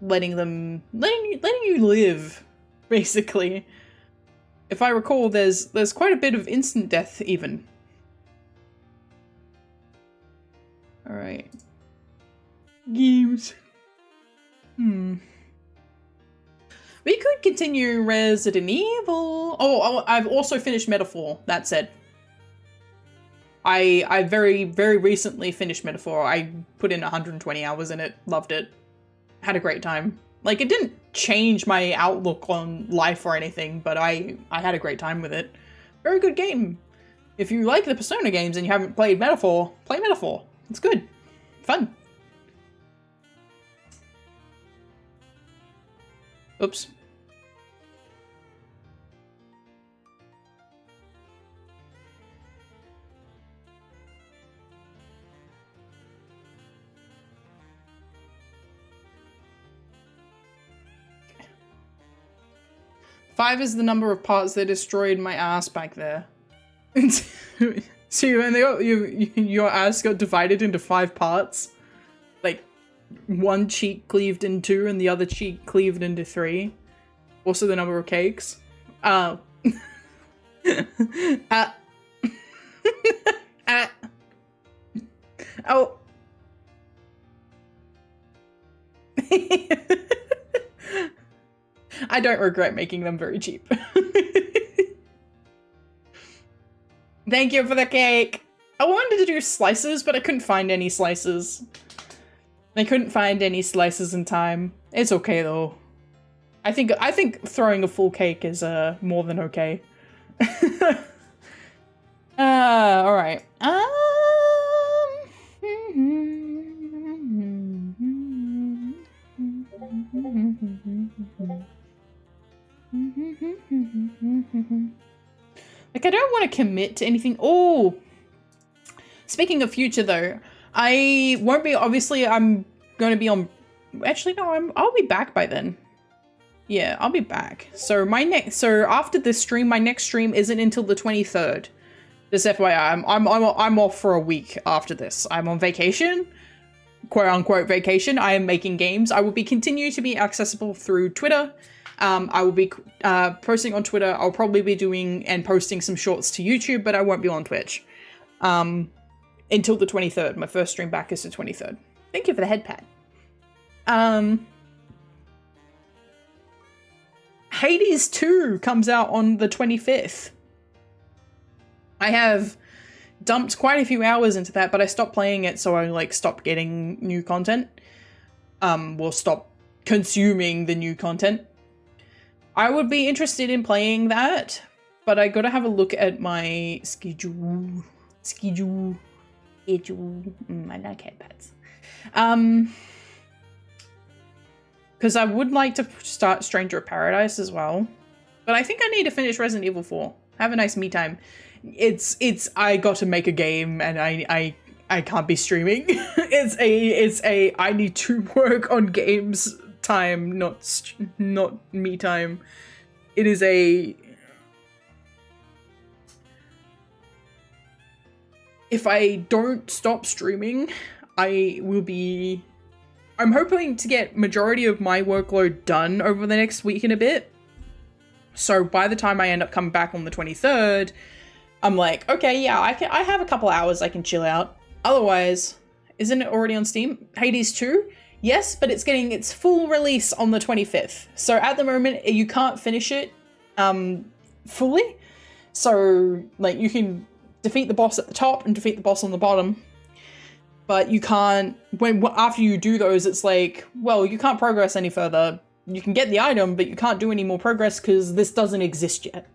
letting you live, basically. If I recall, there's quite a bit of instant death even Alright. Games. We could continue Resident Evil. Oh, I've also finished Metaphor, that said. I very, very recently finished Metaphor. I put in 120 hours in it. Loved it. Had a great time. Like, it didn't change my outlook on life or anything, but I had a great time with it. Very good game. If you like the Persona games and you haven't played Metaphor, play Metaphor. It's good. Fun. Oops. Five is the number of parts that destroyed my ass back there. So your ass got divided into 5 parts? Like, one cheek cleaved in 2 and the other cheek cleaved into 3? Also the number of cakes? Oh. Oh. I don't regret making them very cheap. Thank you for the cake. I wanted to do slices, but I couldn't find any slices. I couldn't find any slices in time. It's okay though. I think throwing a full cake is more than okay. All right. Like, I don't want to commit to anything. Oh, speaking of future though, I won't be, obviously I'm going to be on, actually no, I'll be back by then. Yeah, I'll be back. So so after this stream, my next stream isn't until the 23rd. Just FYI, I'm off for a week after this. I'm on vacation, quote unquote vacation. I am making games. I will be continue to be accessible through Twitter. I will be posting on Twitter. I'll probably be doing and posting some shorts to YouTube, but I won't be on Twitch until the 23rd. My first stream back is the 23rd. Thank you for the head pad. Hades 2 comes out on the 25th. I have dumped quite a few hours into that, but I stopped playing it, so I like stopped getting new content. Or stop consuming the new content. I would be interested in playing that, but I gotta have a look at my schedule. I like headpads. Because I would like to start Stranger of Paradise as well, but I think I need to finish Resident Evil 4. Have a nice me time. I got to make a game and I can't be streaming. it's a I need to work on games time, not me time. It is a, if I don't stop streaming, I'm hoping to get majority of my workload done over the next week and a bit. So by the time I end up coming back on the 23rd, I'm like, okay, yeah, I have a couple hours I can chill out. Otherwise, isn't it already on Steam? Hades 2? Yes, but it's getting its full release on the 25th. So at the moment, you can't finish it fully. So like you can defeat the boss at the top and defeat the boss on the bottom. But you can't, after you do those, it's like, well, you can't progress any further. You can get the item, but you can't do any more progress because this doesn't exist yet.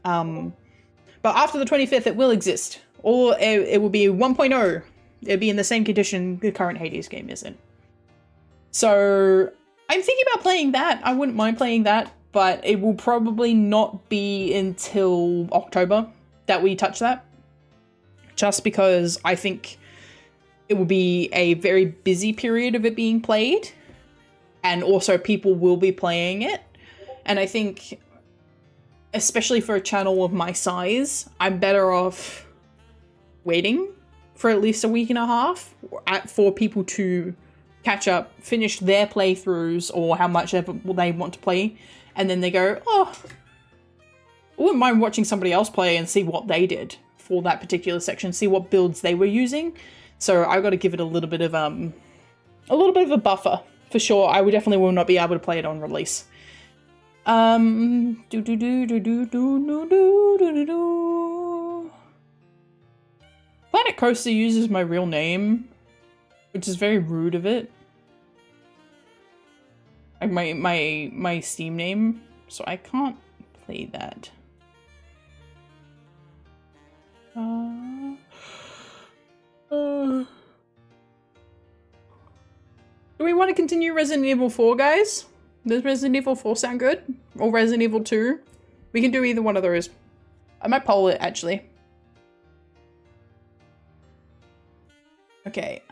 But after the 25th, it will exist. Or it will be 1.0. It'll be in the same condition the current Hades game is in. So I'm thinking about playing that. I wouldn't mind playing that, but it will probably not be until October that we touch that. Just because I think it will be a very busy period of it being played. And also people will be playing it. And I think, especially for a channel of my size, I'm better off waiting for at least a week and a half for people to catch up, finish their playthroughs or how much ever they want to play. And then they go, oh, I wouldn't mind watching somebody else play and see what they did for that particular section, see what builds they were using. So I've got to give it a little bit of a buffer for sure. I would definitely will not be able to play it on release. Planet Coaster uses my real name, which is very rude of it. Like my Steam name, so I can't play that. Do we want to continue Resident Evil 4, guys? Does Resident Evil 4 sound good? Or Resident Evil 2? We can do either one of those. I might poll it, actually. Okay,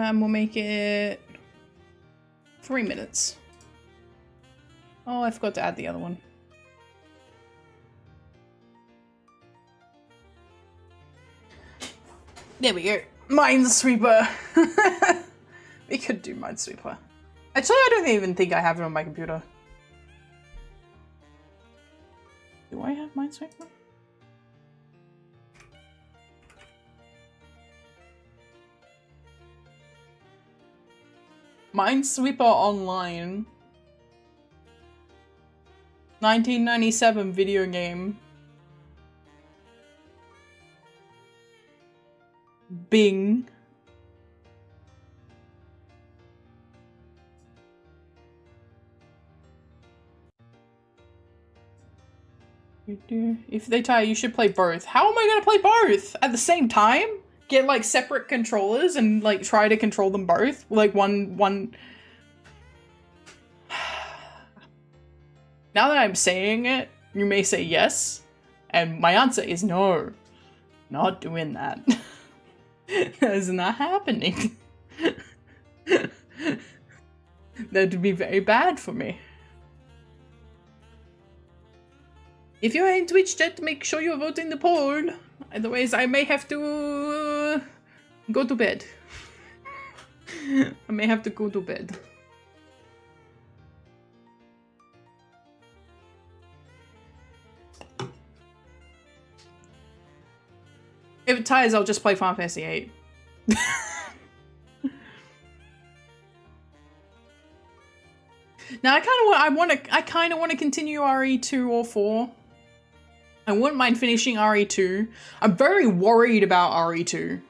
and we'll make it 3 minutes. Oh, I forgot to add the other one. There we go. Minesweeper. We could do Minesweeper. Actually, I don't even think I have it on my computer. Do I have Minesweeper? Minesweeper Online. 1997 video game. Bing. If they tie, you should play both. How am I gonna play both at the same time? Get like separate controllers and like try to control them both? Like one. Now that I'm saying it, you may say yes, and my answer is no. Not doing that. That's not happening. That would be very bad for me. If you're in Twitch chat, make sure you're voting the poll. Otherwise, I may have to go to bed. I may have to go to bed. If it ties, I'll just play Final Fantasy VIII. Now I kind of want to continue RE2 or 4. I wouldn't mind finishing RE2. I'm very worried about RE2.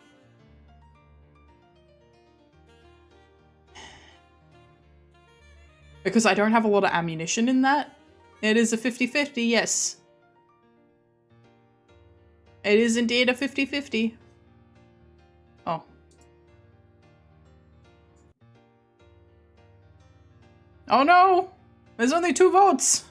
Because I don't have a lot of ammunition in that. It is a 50-50, yes. It is indeed a 50-50. Oh. Oh no! There's only 2 votes!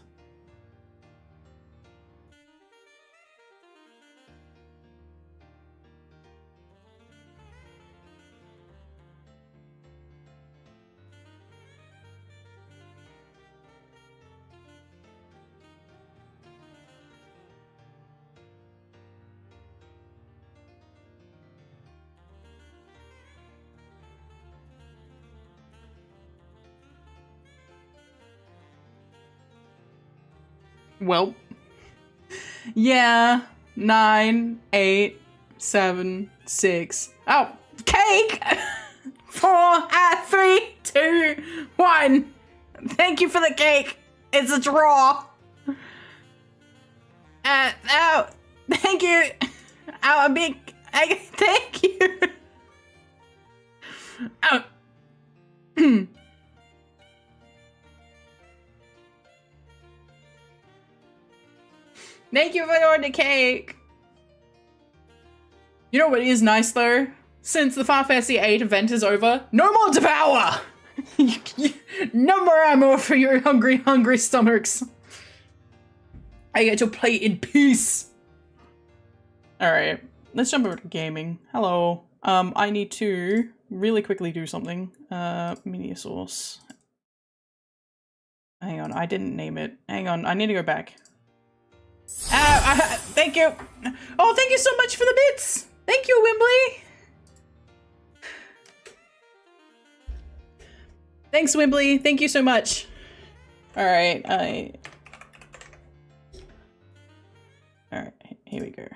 Well, yeah, 9, 8, 7, 6. Oh, cake! 4, 3, 2, 1. Thank you for the cake. It's a draw. Oh, thank you. Oh, a big. Thank you. Oh. Thank you for the cake! You know what is nice though? Since the Final Fantasy VIII event is over, no more Devour! No more ammo for your hungry stomachs. I get to play in peace. Alright, let's jump over to gaming. Hello. I need to really quickly do something. Media source. Hang on, I didn't name it. Hang on, I need to go back. Thank you. Oh, thank you so much for the bits. Thank you, Wimbley. Thanks, Wimbley. Thank you so much. All right, all right, here we go.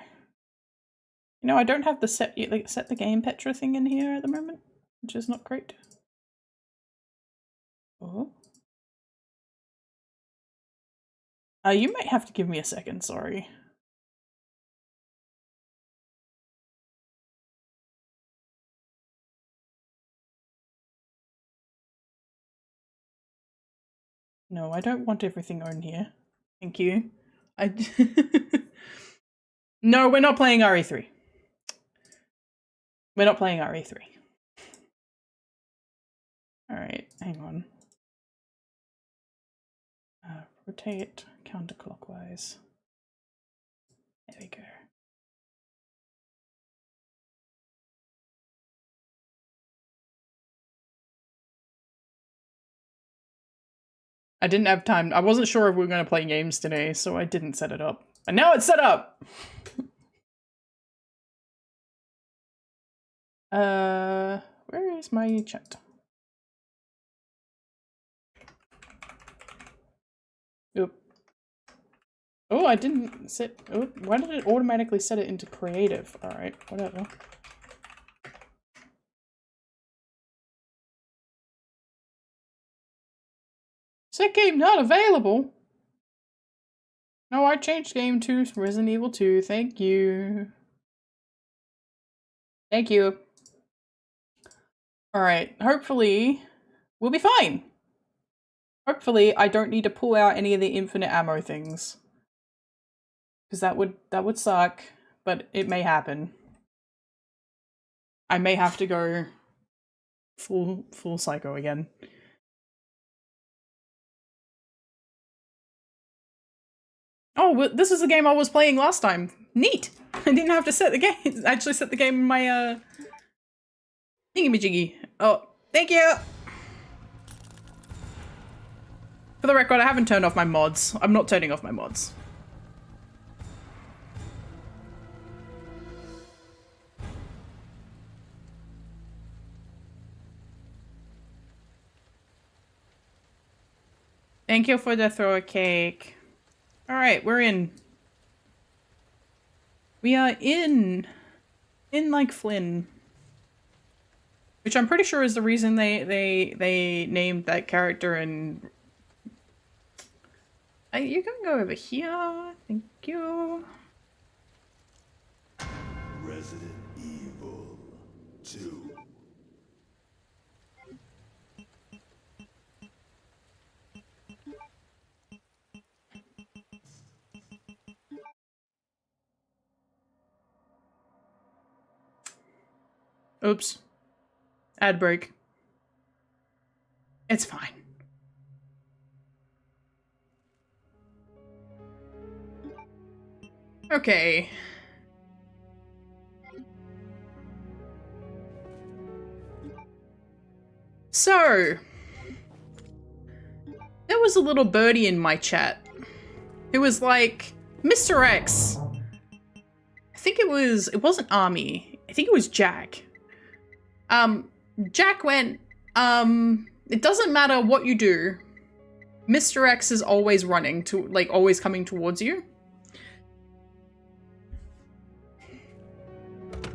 You know, I don't have the set the game Petra thing in here at the moment, which is not great. Oh. You might have to give me a second, sorry. No, I don't want everything on here. Thank you. No, we're not playing RE3. We're not playing RE3. Alright, hang on. Rotate counterclockwise. There we go. I didn't have time. I wasn't sure if we were going to play games today, so I didn't set it up. And now it's set up! Where is my chat? Oop. Oh, I didn't set... Oh, why did it automatically set it into creative? Alright, whatever. Set game not available? No, I changed game to Resident Evil 2. Thank you. Thank you. Alright, hopefully we'll be fine. Hopefully I don't need to pull out any of the infinite ammo things. Because that would suck, but it may happen. I may have to go full psycho again. Oh, this is the game I was playing last time. Neat! I didn't have to set the game. Actually set the game in my thingy-majiggy. Oh, thank you! For the record, I haven't turned off my mods. I'm not turning off my mods. Thank you for the throw a cake. Alright, we're in. We are in like Flynn. Which I'm pretty sure is the reason they named that character and... You can go over here. Thank you. Resident Evil 2. Oops. Ad break. It's fine. Okay. So, there was a little birdie in my chat who was like, Mr. X. I think it wasn't Army. I think it was Jack. Jack went, it doesn't matter what you do. Mr. X is always running to, like, always coming towards you.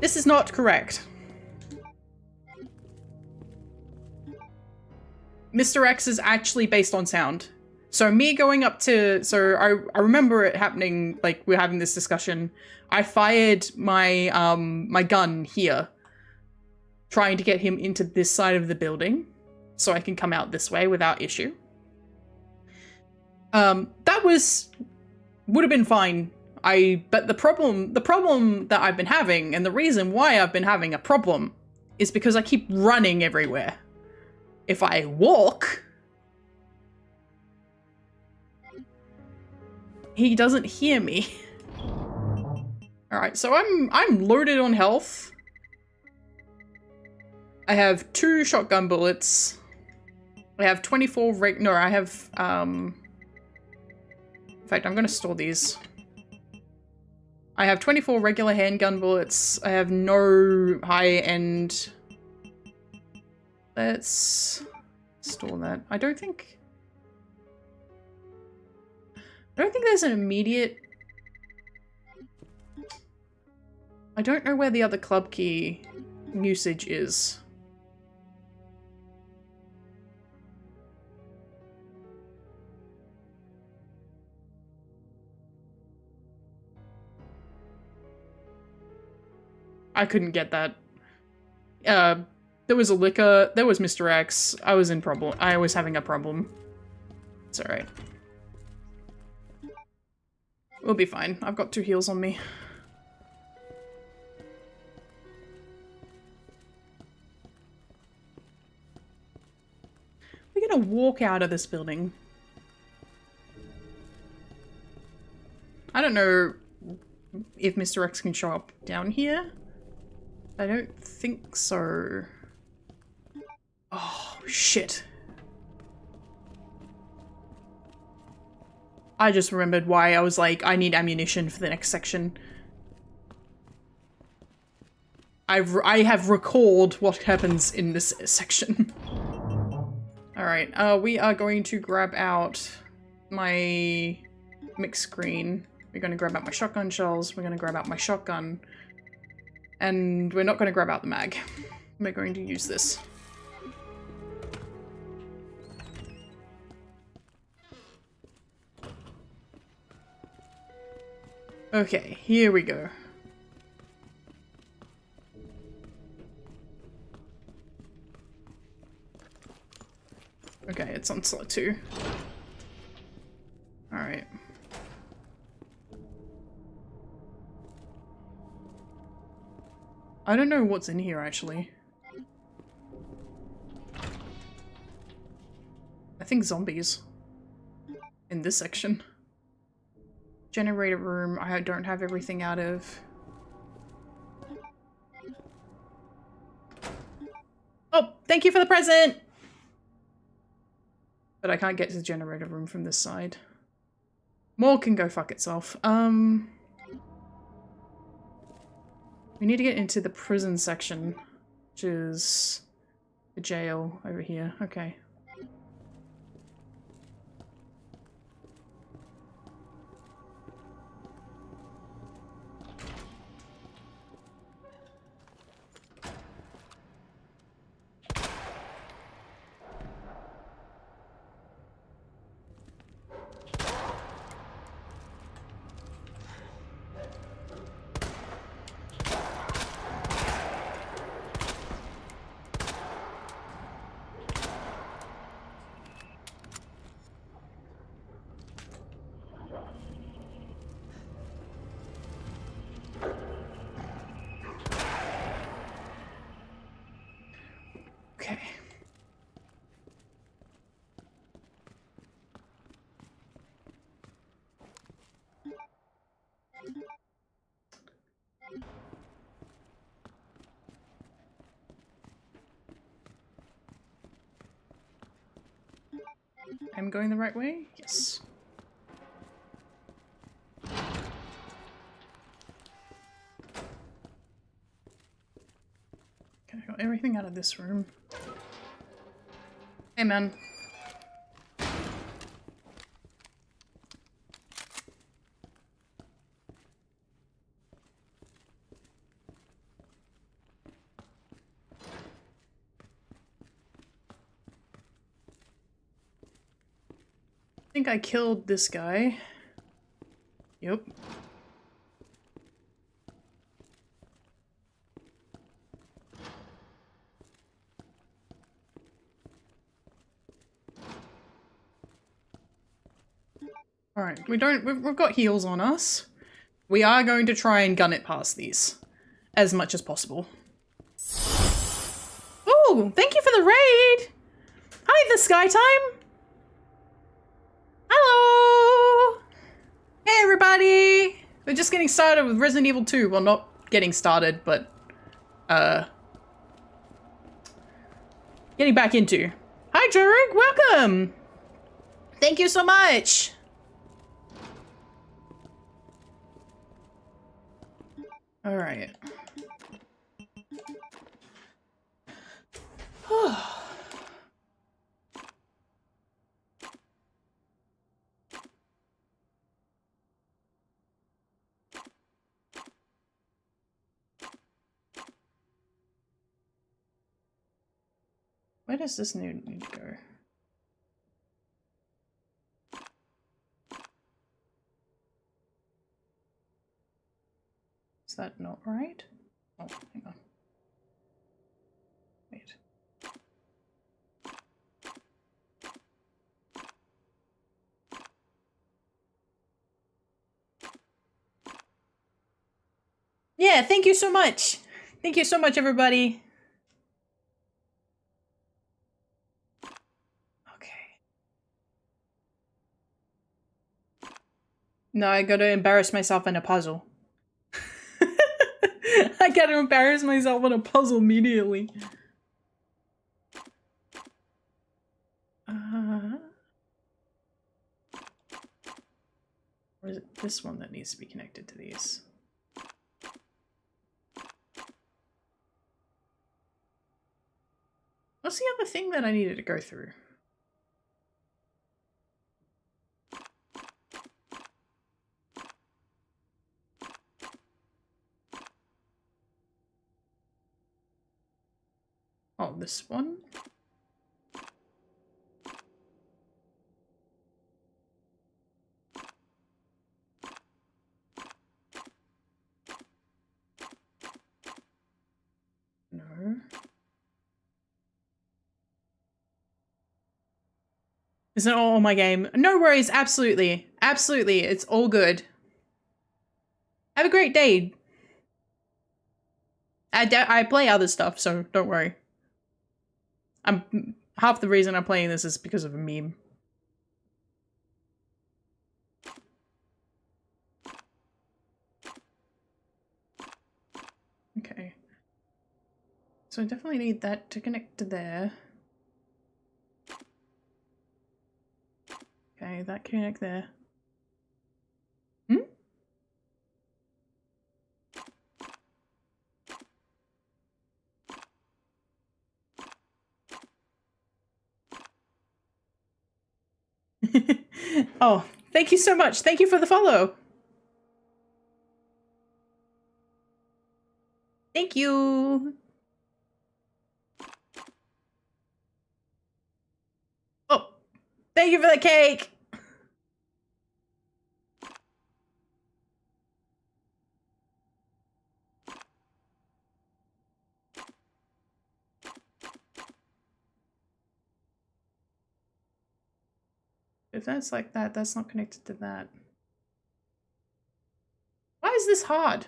This is not correct. Mr. X is actually based on sound. So me going up to, so I remember it happening, like we're having this discussion. I fired my, my gun here, trying to get him into this side of the building so I can come out this way without issue. That would have been fine. But the problem that I've been having, and the reason why I've been having a problem, is because I keep running everywhere. If I walk, he doesn't hear me. All right, so I'm loaded on health. I have 2 shotgun bullets. I have 24 no, I have, in fact, I'm gonna store these. I have 24 regular handgun bullets. I have no high-end. Let's store that. I don't think there's an immediate... I don't know where the other club key usage is. I couldn't get that. There was a liquor, there was Mr. X. I was having a problem. It's alright. We'll be fine. I've got 2 heals on me. We're gonna walk out of this building. I don't know if Mr. X can show up down here. I don't think so. Oh, shit. I just remembered why I was like, I need ammunition for the next section. I have recalled what happens in this section. Alright, we are going to grab out my mix screen. We're going to grab out my shotgun shells. We're going to grab out my shotgun. And we're not going to grab out the mag. We're going to use this. Okay, here we go. Okay, it's on slot 2. Alright. I don't know what's in here, actually. I think zombies. In this section. Generator room, I don't have everything out of. Oh, thank you for the present! But I can't get to the generator room from this side. More can go fuck itself. We need to get into the prison section, which is the jail over here. Okay. Okay. I'm going the right way? Yes. Okay, I got everything out of this room. Hey, man. I think I killed this guy. Yep. Alright, we've got heals on us. We are going to try and gun it past these. As much as possible. Ooh, thank you for the raid! Hi, the Sky Time! Hello! Hey, everybody! We're just getting started with Resident Evil 2. Well, not getting started, but, getting back into. Hi, Jurek, welcome! Thank you so much! Alright. Where does this need to go? Is that not right? Oh, hang on. Wait. Yeah, thank you so much. Thank you so much, everybody. Okay. No, I gotta embarrass myself in a puzzle. I gotta embarrass myself in a puzzle immediately. Or is it this one that needs to be connected to these? What's the other thing that I needed to go through? Oh, this one? No. Is it all my game? No worries, absolutely. Absolutely, it's all good. Have a great day. I play other stuff, so don't worry. Half the reason I'm playing this is because of a meme. Okay. So I definitely need that to connect to there. Okay, that connect there. Hmm? Oh, thank you so much. Thank you for the follow. Thank you. Oh, thank you for the cake. If that's like that, that's not connected to that. Why is this hard?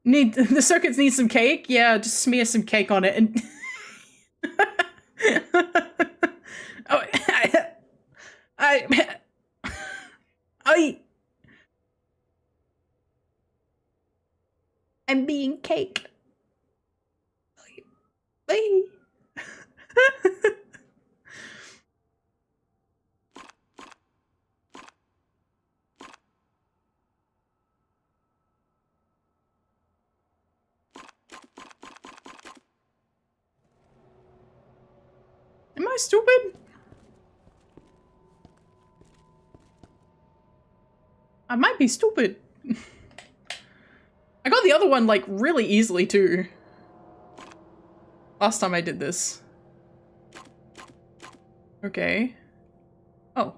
The circuits need some cake? Yeah, just smear some cake on it and oh, I I'm being cake. Bye. Am I stupid? I might be stupid. I got the other one, like, really easily, too. Last time I did this. Okay. Oh.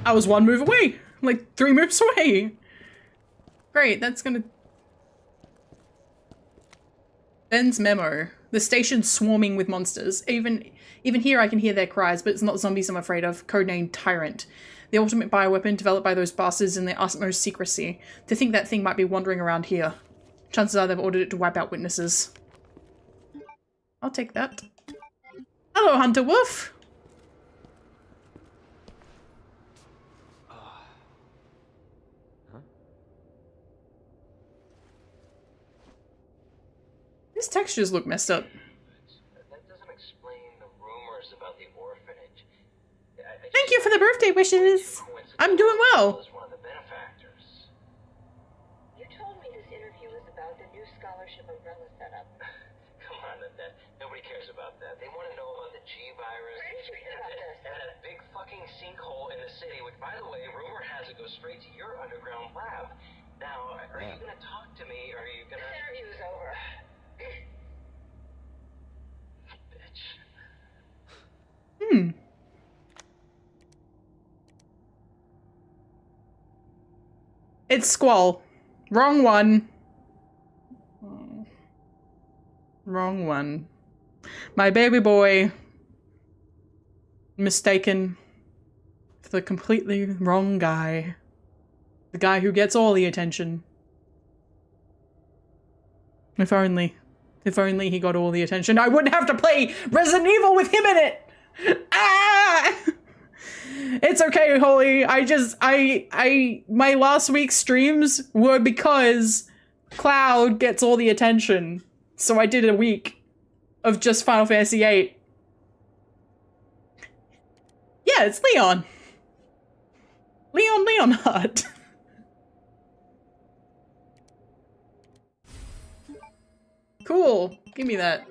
I was one move away! Like 3 moves away! Great, that's gonna... Ben's memo. The station's swarming with monsters. Even here I can hear their cries, but it's not zombies I'm afraid of. Codenamed Tyrant. The ultimate bioweapon developed by those bastards in the utmost secrecy. To think that thing might be wandering around here. Chances are they've ordered it to wipe out witnesses. I'll take that. Hello, Hunter Wolf! These textures look messed up. That doesn't explain the rumors about the orphanage. Thank you for the birthday wishes! I'm doing well! One of the benefactors. You told me this interview was about the new scholarship umbrella setup. Come on, nobody cares about that. They want to know about the G virus. Where did you hear about this? And that big fucking sinkhole in the city, which, by the way, rumor has it goes straight to your underground lab. Now, are you gonna talk to me, or are you gonna... This interview is over. Bitch. It's Squall. Wrong one. Wrong one. My baby boy. Mistaken for the completely wrong guy. The guy who gets all the attention. If only. If only he got all the attention, I wouldn't have to play Resident Evil with him in it! Ah! It's okay, Holly. My last week's streams were because Cloud gets all the attention. So I did a week of just Final Fantasy VIII. Yeah, it's Leon. Leonhardt. Cool. Give me that.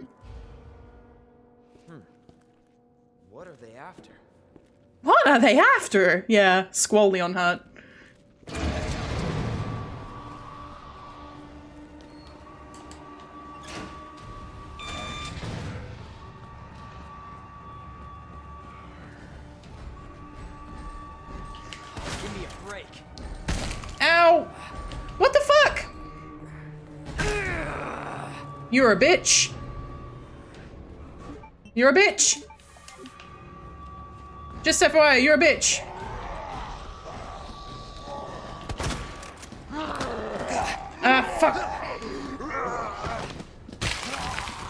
What are they after? What are they after? Yeah, Squall Leonhardt. Give me a break. Ow! What the fuck? You're a bitch. You're a bitch. Just FYI, you're a bitch. Ah, fuck.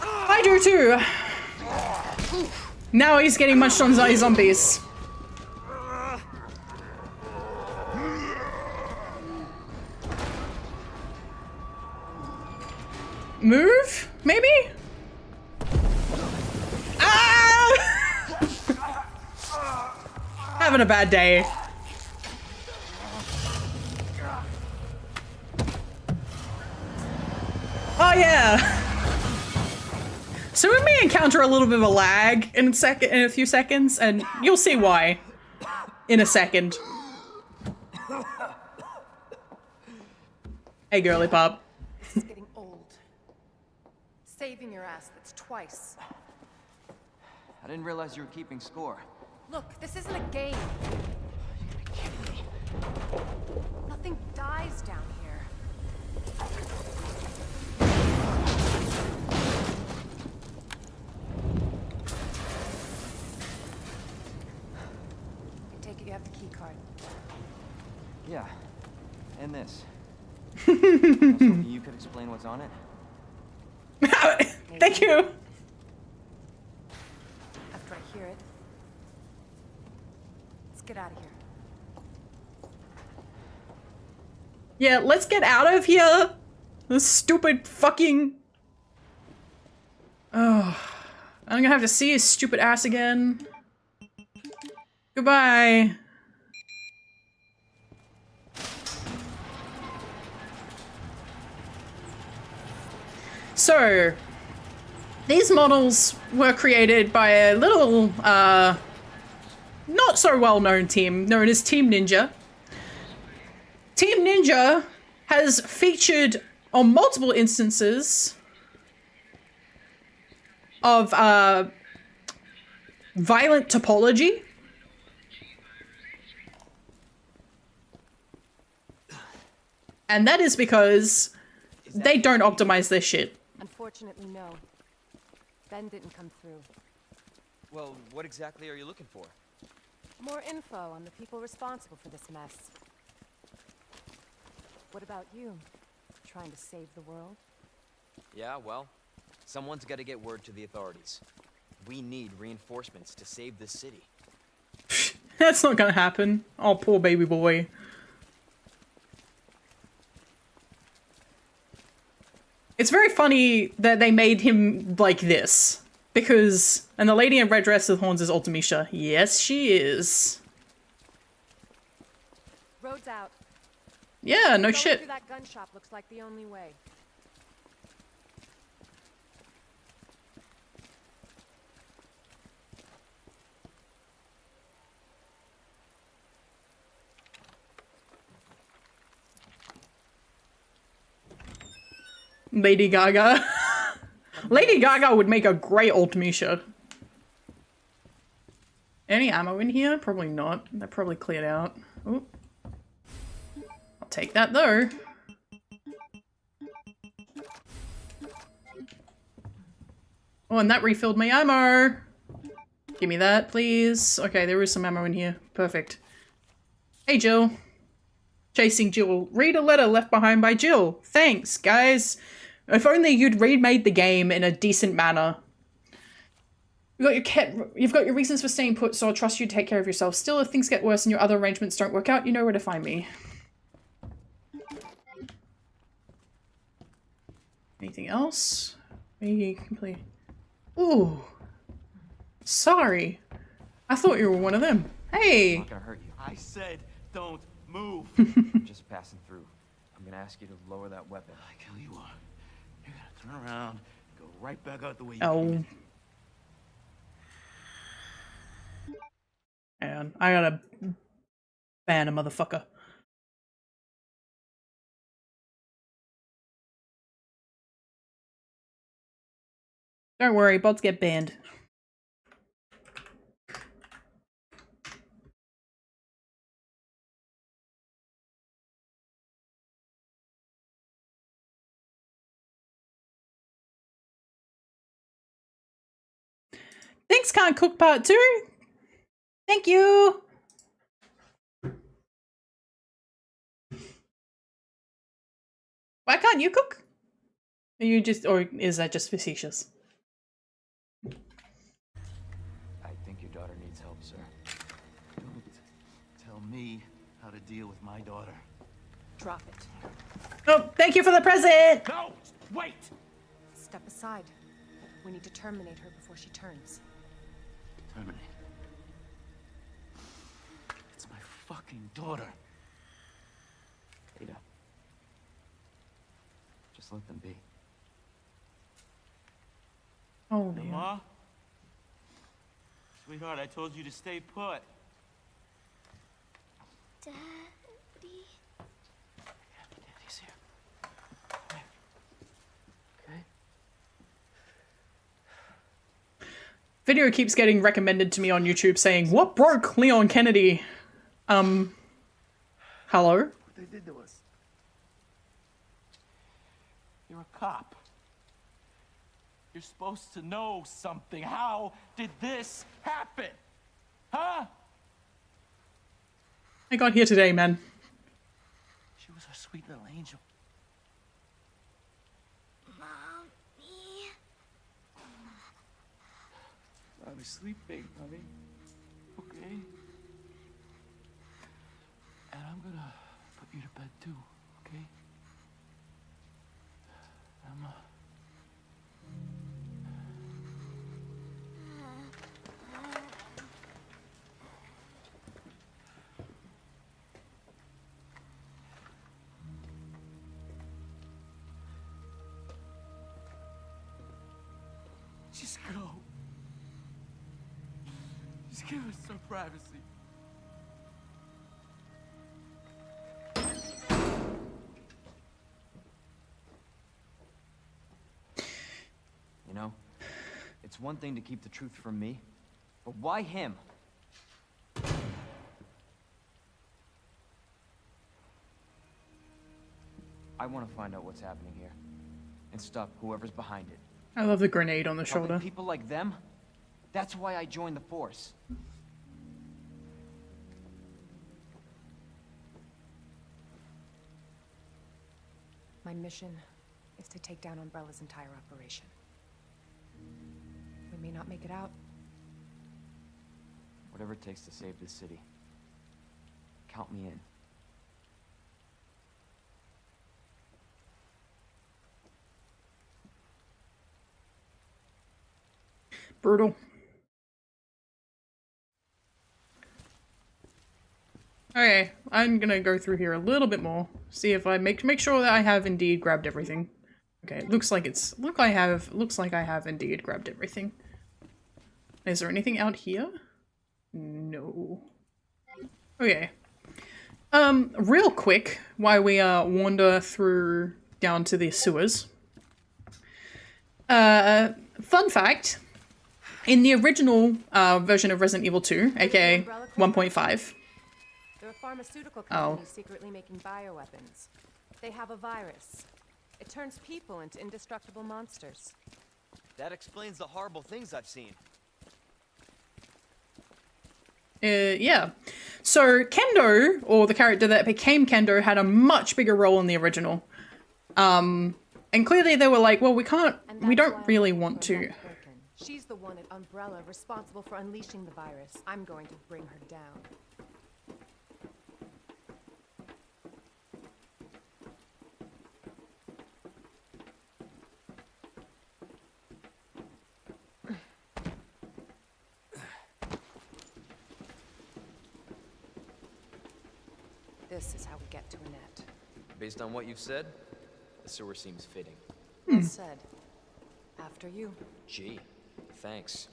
I do too. Now he's getting munched on by zombies. Move? Maybe? Ah! Having a bad day. Oh yeah. So we may encounter a little bit of a lag in a few seconds, and you'll see why in a second. Hey, girly pop. This is getting old. Saving your ass, that's twice. I didn't realize you were keeping score. Look, this isn't a game. Nothing dies down here. I take it you have the key card. Yeah. And this. I was hoping you could explain what's on it. Thank you. After I hear it. Let's get out of here. Yeah, let's get out of here. This stupid fucking... Oh, I'm gonna have to see his stupid ass again. Goodbye. So, these models were created by a little, not so well-known team known as Team Ninja. Team Ninja has featured on multiple instances of violent topology. And that is because they don't optimize their shit. Unfortunately, no. Ben didn't come through. Well, what exactly are you looking for? More info on the people responsible for this mess. What about you? Trying to save the world? Yeah, well, someone's got to get word to the authorities. We need reinforcements to save this city. That's not gonna happen. Oh, poor baby boy. It's very funny that they made him like this. Because, and the lady in red dress with horns is Ultimisha. Yes, she is. Road's out. Yeah, no Going shit. through that gun shop looks like the only way. Lady Gaga. Lady Gaga would make a great Ultimisha. Any ammo in here? Probably not. They're probably cleared out. Ooh. I'll take that though. Oh, and that refilled my ammo. Give me that, please. Okay, there is some ammo in here. Perfect. Hey, Jill. Chasing Jill. Read a letter left behind by Jill. Thanks, guys. If only you'd remade the game in a decent manner. You've got your reasons for staying put, so I'll trust you to take care of yourself. Still, if things get worse and your other arrangements don't work out, you know where to find me. Anything else? Maybe complete. Ooh. Sorry. I thought you were one of them. Hey. I'm not gonna hurt you. I said don't move. I'm just passing through. I'm gonna ask you to lower that weapon. Like hell you are. You're gonna turn around, go right back out the way you Oh. came in. Man, I gotta ban a motherfucker. Don't worry, bots get banned. Thanks, Can't Cook Part 2. Thank you. Why can't you cook? Are you just, or is that just facetious? I think your daughter needs help, sir. Don't tell me how to deal with my daughter. Drop it. Oh, thank you for the present. No! Wait! Step aside. We need to terminate her before she turns. Terminate. It's my fucking daughter. Ada. Just let them be. Oh dear. Ma? Sweetheart, I told you to stay put. Daddy. Daddy's here. Come here. Okay? Video keeps getting recommended to me on YouTube saying, "What broke Leon Kennedy?" Hello? What they did to us. You're a cop. You're supposed to know something. How did this happen? Huh? I got here today, man. She was our sweet little angel. Mommy. Mommy, sleep, baby, mommy. Okay? And I'm gonna put you to bed too, okay? Emma. Just go. Just give us some privacy. You know, It's one thing to keep the truth from me, but why him? I want to find out what's happening here, and stop whoever's behind it. I love the grenade on the Helping shoulder. people like them? That's why I joined the Force. My mission is to take down Umbrella's entire operation. We may not make it out. Whatever it takes to save this city. Count me in. Brutal. Okay, I'm gonna go through here a little bit more. See if I make sure that I have indeed grabbed everything. Okay, looks like I have indeed grabbed everything. Is there anything out here? No. Okay. Real quick, while we wander through down to the sewers. Fun fact. In the original version of Resident Evil 2, aka 1.5. They're a pharmaceutical company secretly making bioweapons. They have a virus. It turns people into indestructible monsters. That explains the horrible things I've seen. Yeah. So Kendo, or the character that became Kendo, had a much bigger role in the original. And clearly they were like, well, we don't really want to. She's the one at Umbrella responsible for unleashing the virus. I'm going to bring her down. This is how we get to Annette. Based on what you've said, the sewer seems fitting. Well said. After you. Gee, thanks.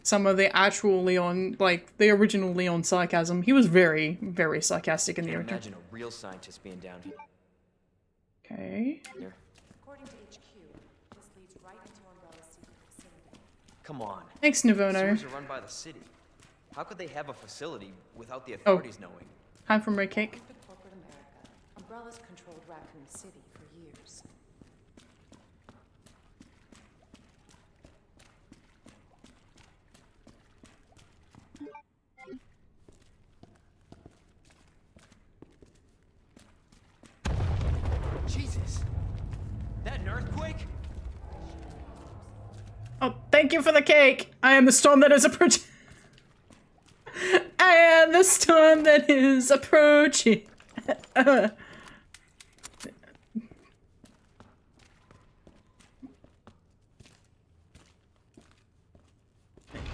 Some of the actual Leon, like the original Leon sarcasm, he was very, very sarcastic in the original. Imagine a real scientist being down here. Okay. Here. According to HQ, this leads right into Umbrella's secret facility. Come on. Thanks, Navono. Sewers are run by the city. How could they have a facility without the authorities knowing? Hi from Red Cake. To corporate America, Umbrella's controlled Raccoon City for years. Jesus! That an earthquake? Oh, thank you for the cake. I am the storm that is approaching. I am the storm that is approaching.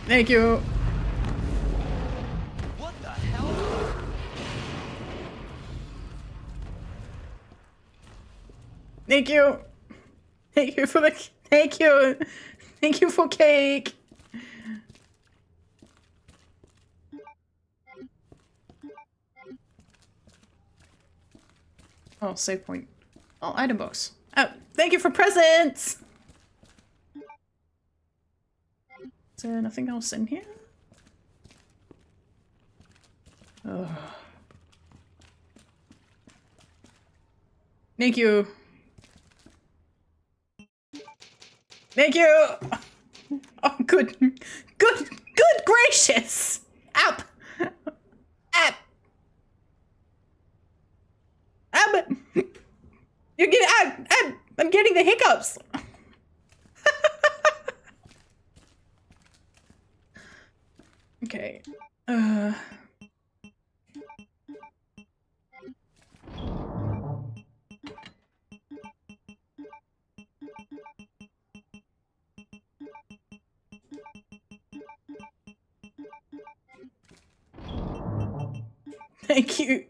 Thank you. What the hell? Thank you. Thank you for the. Thank you. Thank you for cake. Oh, save point. Oh, item box. Oh, thank you for presents. Is there nothing else in here? Ugh. Thank you. Thank you. Oh, good gracious. Up. Up. You're getting. I'm getting the hiccups. Okay. Thank you.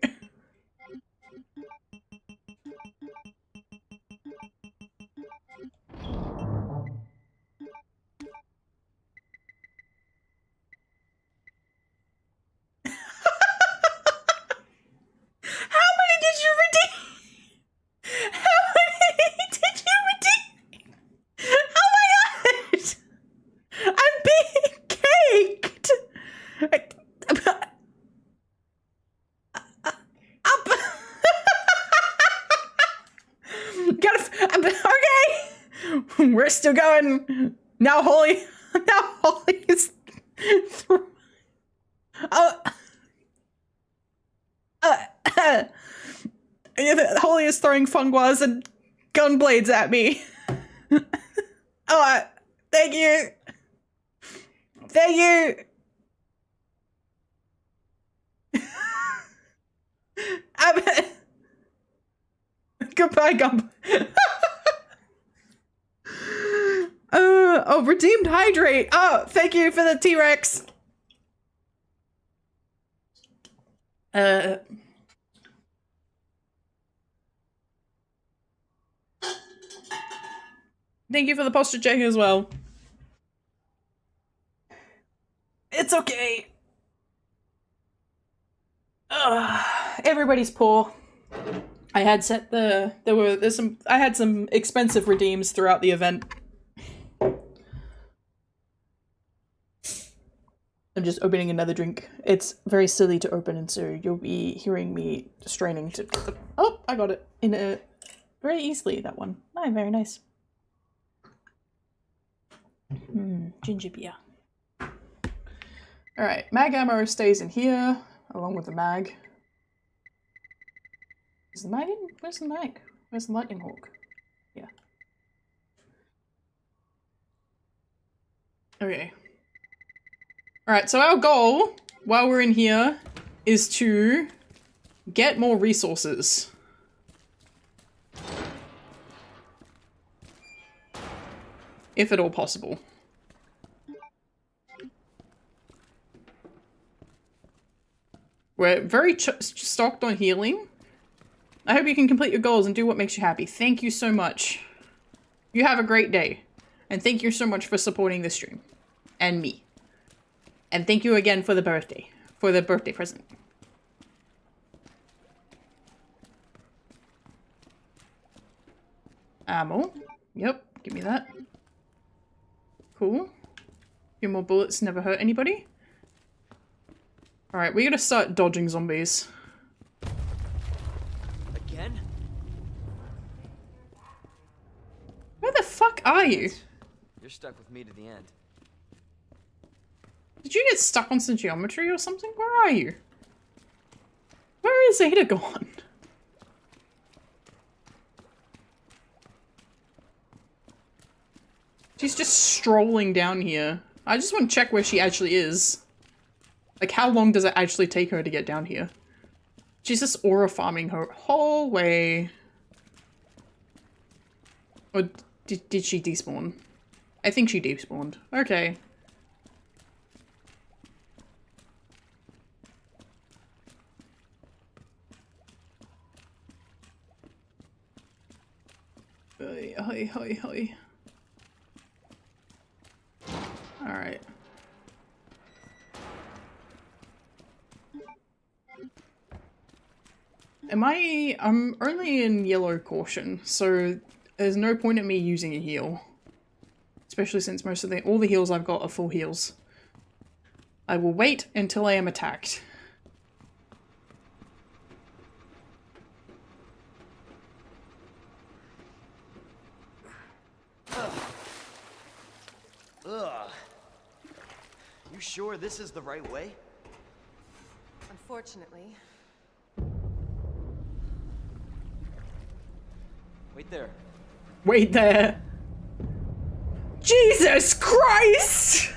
We're still going. Now Holly is Holly is throwing funguas and gun blades at me. Oh, thank you. Thank you. Goodbye, Gump. Oh, redeemed hydrate. Oh, thank you for the T-Rex. Thank you for the posture check as well. It's okay. Everybody's poor. I had set I had some expensive redeems throughout the event. I'm just opening another drink. It's very silly to open, and so you'll be hearing me straining to... Oh, I got it in a very easily, that one. Oh, very nice. Ginger beer. Alright, mag ammo stays in here, along with the mag. Is the mag in? Where's the mag? Where's the lightning hawk? Yeah. Okay. Alright, so our goal, while we're in here, is to get more resources. If at all possible. We're very stocked on healing. I hope you can complete your goals and do what makes you happy. Thank you so much. You have a great day. And thank you so much for supporting the stream. And me. And thank you again for the birthday present. Ammo. Yep, give me that. Cool. Few more bullets never hurt anybody. Alright, we gotta start dodging zombies. Again? Where the fuck are you? You're stuck with me to the end. Did you get stuck on some geometry or something? Where are you? Where is Ada gone? She's just strolling down here. I just want to check where she actually is. Like, how long does it actually take her to get down here? She's just aura farming her whole way. Or did she despawn? I think she despawned. Okay. Hoi, hoi, hoi. Alright. I'm only in yellow caution, so there's no point in me using a heal. Especially since most of all the heals I've got are full heals. I will wait until I am attacked. Ugh. You sure this is the right way? Unfortunately. Wait there. Wait there. Jesus Christ!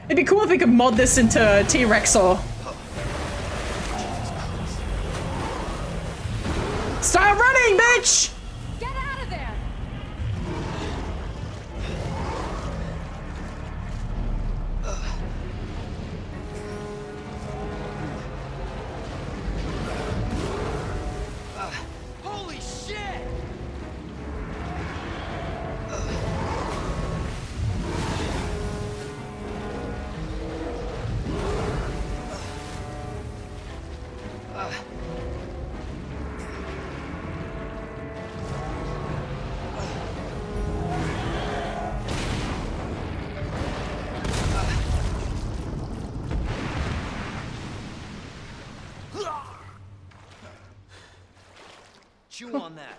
It'd be cool if we could mod this into T-Rex or... Start running, bitch! Get out of there! Holy shit! Chew on that.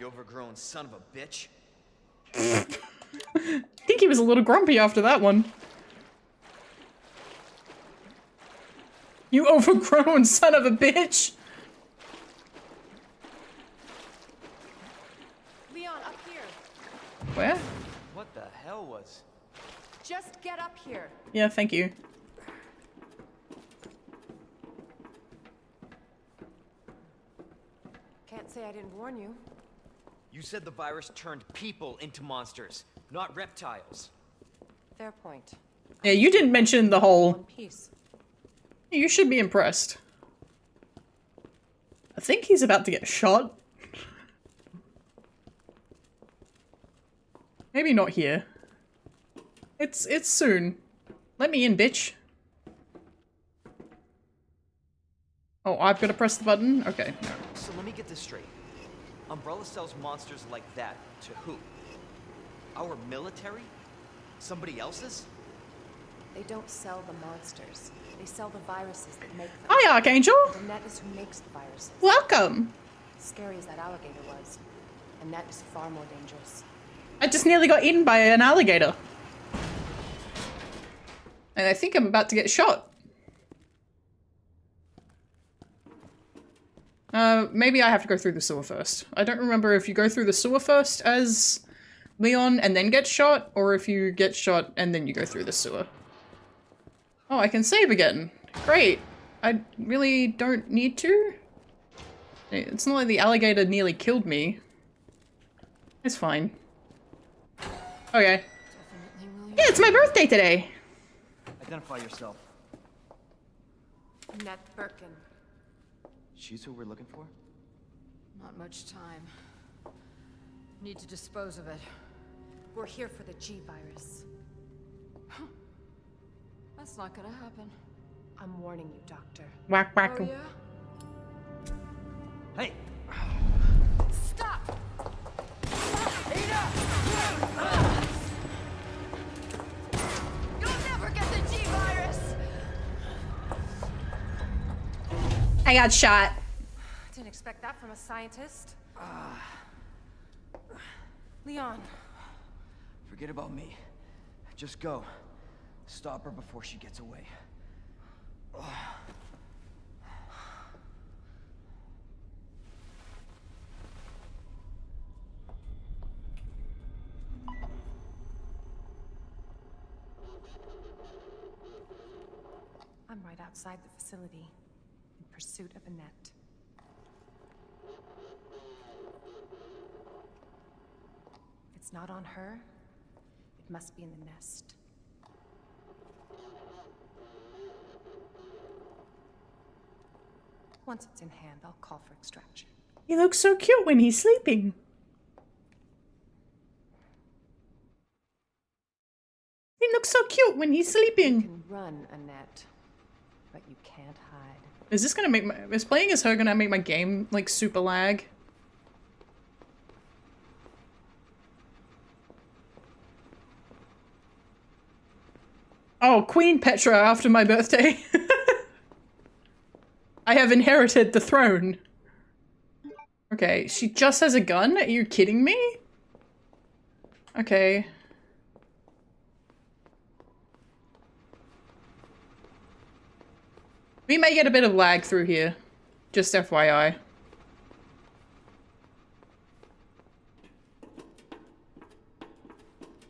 you overgrown son of a bitch. I think he was a little grumpy after that one. You overgrown son of a bitch! Leon, up here. Where? What the hell was... Just get up here. Yeah, thank you. Can't say I didn't warn you. You said the virus turned people into monsters, not reptiles. Fair point. Yeah, you didn't mention the whole... One piece. You should be impressed. I think he's about to get shot. Maybe not here. It's soon. Let me in, bitch. Oh, I've got to press the button? Okay. No. So let me get this straight. Umbrella sells monsters like that to who? Our military? Somebody else's? They don't sell the monsters. They sell the viruses that make them. Hi, Archangel! Annette is who makes the viruses. Welcome! Scary as that alligator was, Annette is far more dangerous. I just nearly got eaten by an alligator. And I think I'm about to get shot. Maybe I have to go through the sewer first. I don't remember if you go through the sewer first as Leon and then get shot, or if you get shot and then you go through the sewer. Oh, I can save again. Great. I really don't need to. It's not like the alligator nearly killed me. It's fine. Okay. Yeah, it's my birthday today. Identify yourself. Annette Birkin. She's who we're looking for? Not much time. Need to dispose of it. We're here for the G virus. That's not gonna happen. I'm warning you, Doctor. Whack whack. Oh yeah? Hey! Stop! You'll never get the G virus! I got shot. Didn't expect that from a scientist. Leon. Forget about me. Just go. Stop her before she gets away. I'm right outside the facility, in pursuit of Annette. If it's not on her, it must be in the nest. Once it's in hand, I'll call for extraction. He looks so cute when he's sleeping. He looks so cute when he's You sleeping. can run, Annette, but you can't hide. Is this gonna make my... Is playing as her gonna make my game, like, super lag? Oh, Queen Petra after my birthday. I have inherited the throne. Okay, she just has a gun? Are you kidding me? Okay. We may get a bit of lag through here. Just FYI.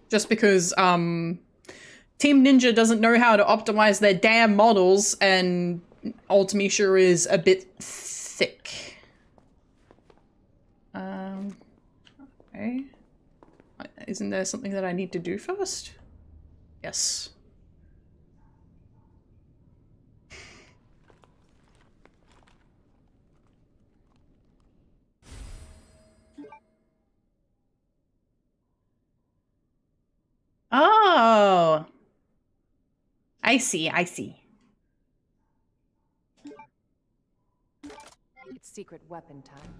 Just because, Team Ninja doesn't know how to optimize their damn models, and Ultimecia is a bit thick. Okay. Isn't there something that I need to do first? Yes. Oh! I see, I see. It's secret weapon time.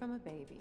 from a baby.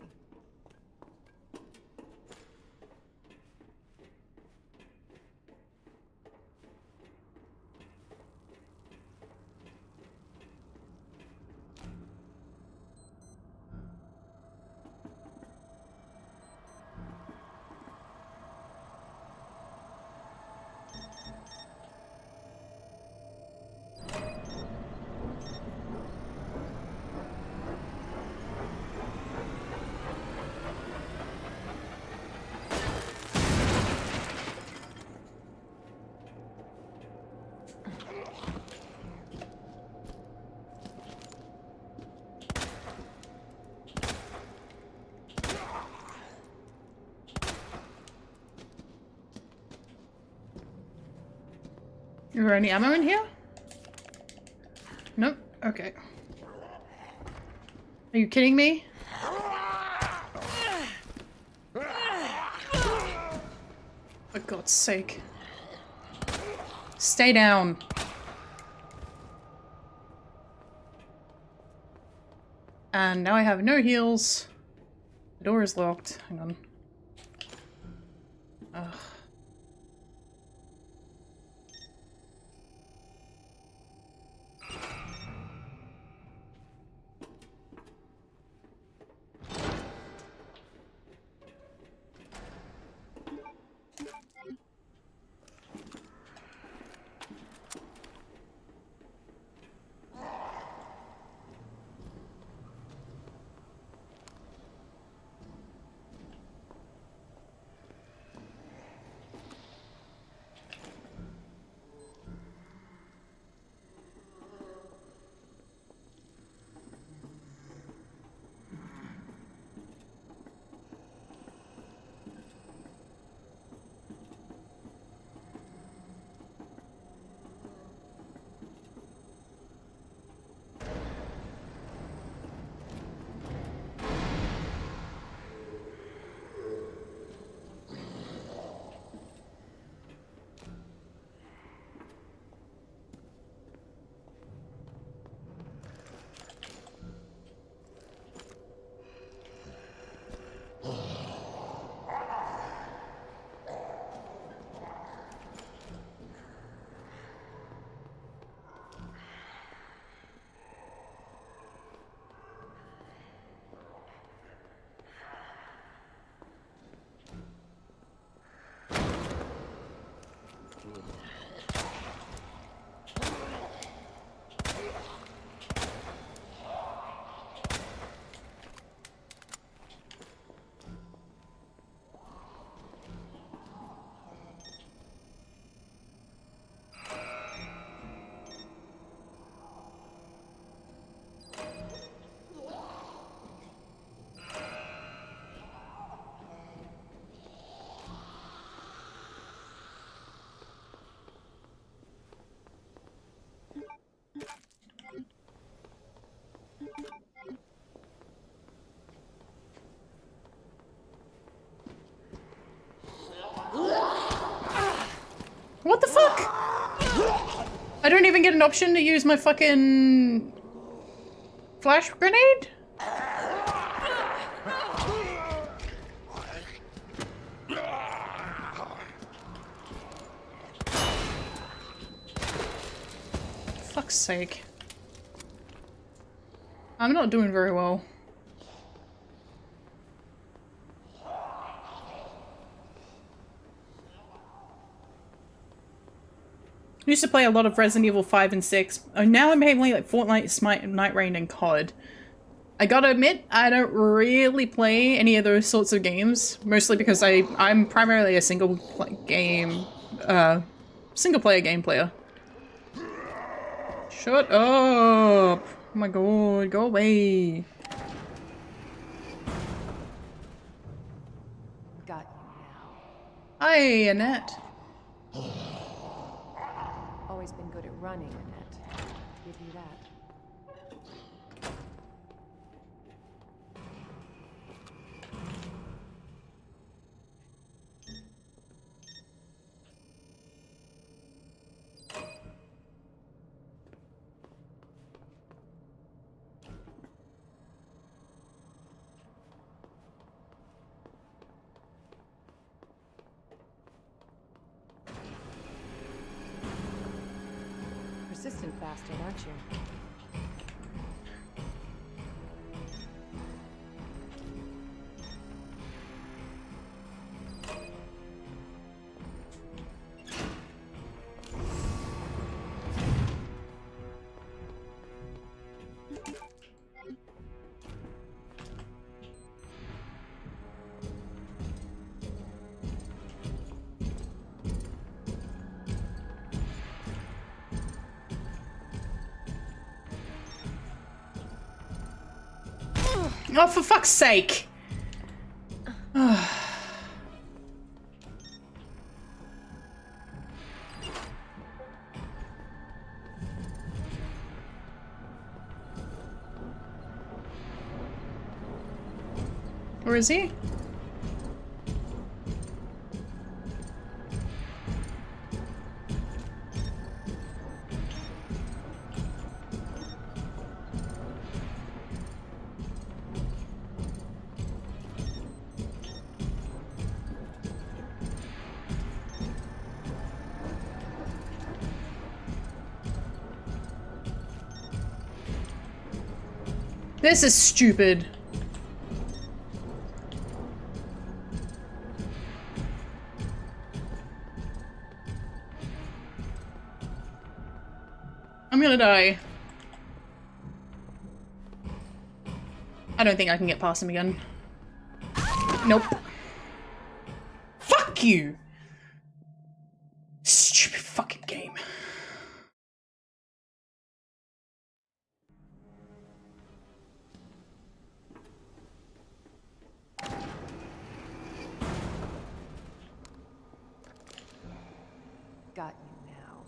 Is there any ammo in here? Nope. Okay. Are you kidding me? For God's sake. Stay down. And now I have no heals. The door is locked. Hang on. Ugh. What the fuck? I don't even get an option to use my fucking flash grenade? Fuck's sake. I'm not doing very well. I used to play a lot of Resident Evil 5 and 6. Now I'm mainly like Fortnite, Smite, Night Rain, and COD. I gotta admit, I don't really play any of those sorts of games. Mostly because I'm primarily a single player game player. Shut up! Oh my god, go away. Got you now. Hi, Annette. Always been good at running, Annette. Give you that. Persistent bastard, aren't you? Oh, for fuck's sake! Where is he? This is stupid. I'm gonna die. I don't think I can get past him again. Nope. Fuck you! Stupid fucking game. Got you now.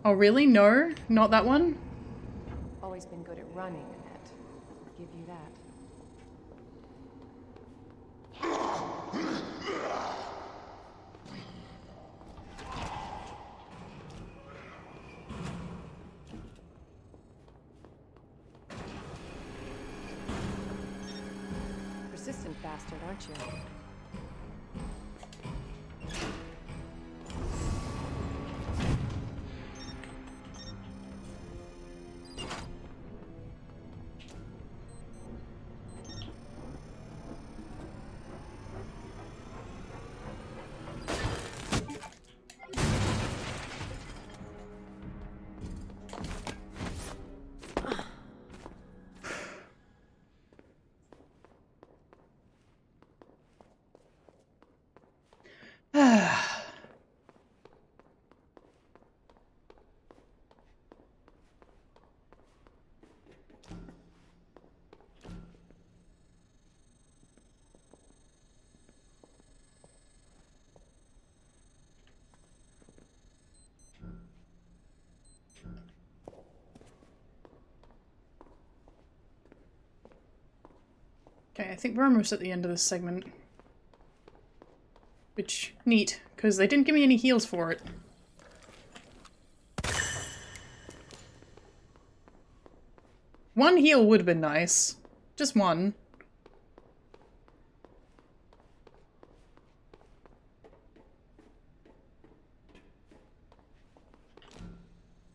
Oh really? No? Not that one? Always been good at running, Annette. I'll give you that. Persistent bastard, aren't you? Okay, I think we're almost at the end of this segment. Which, neat, because they didn't give me any heals for it. One heal would have been nice. Just one.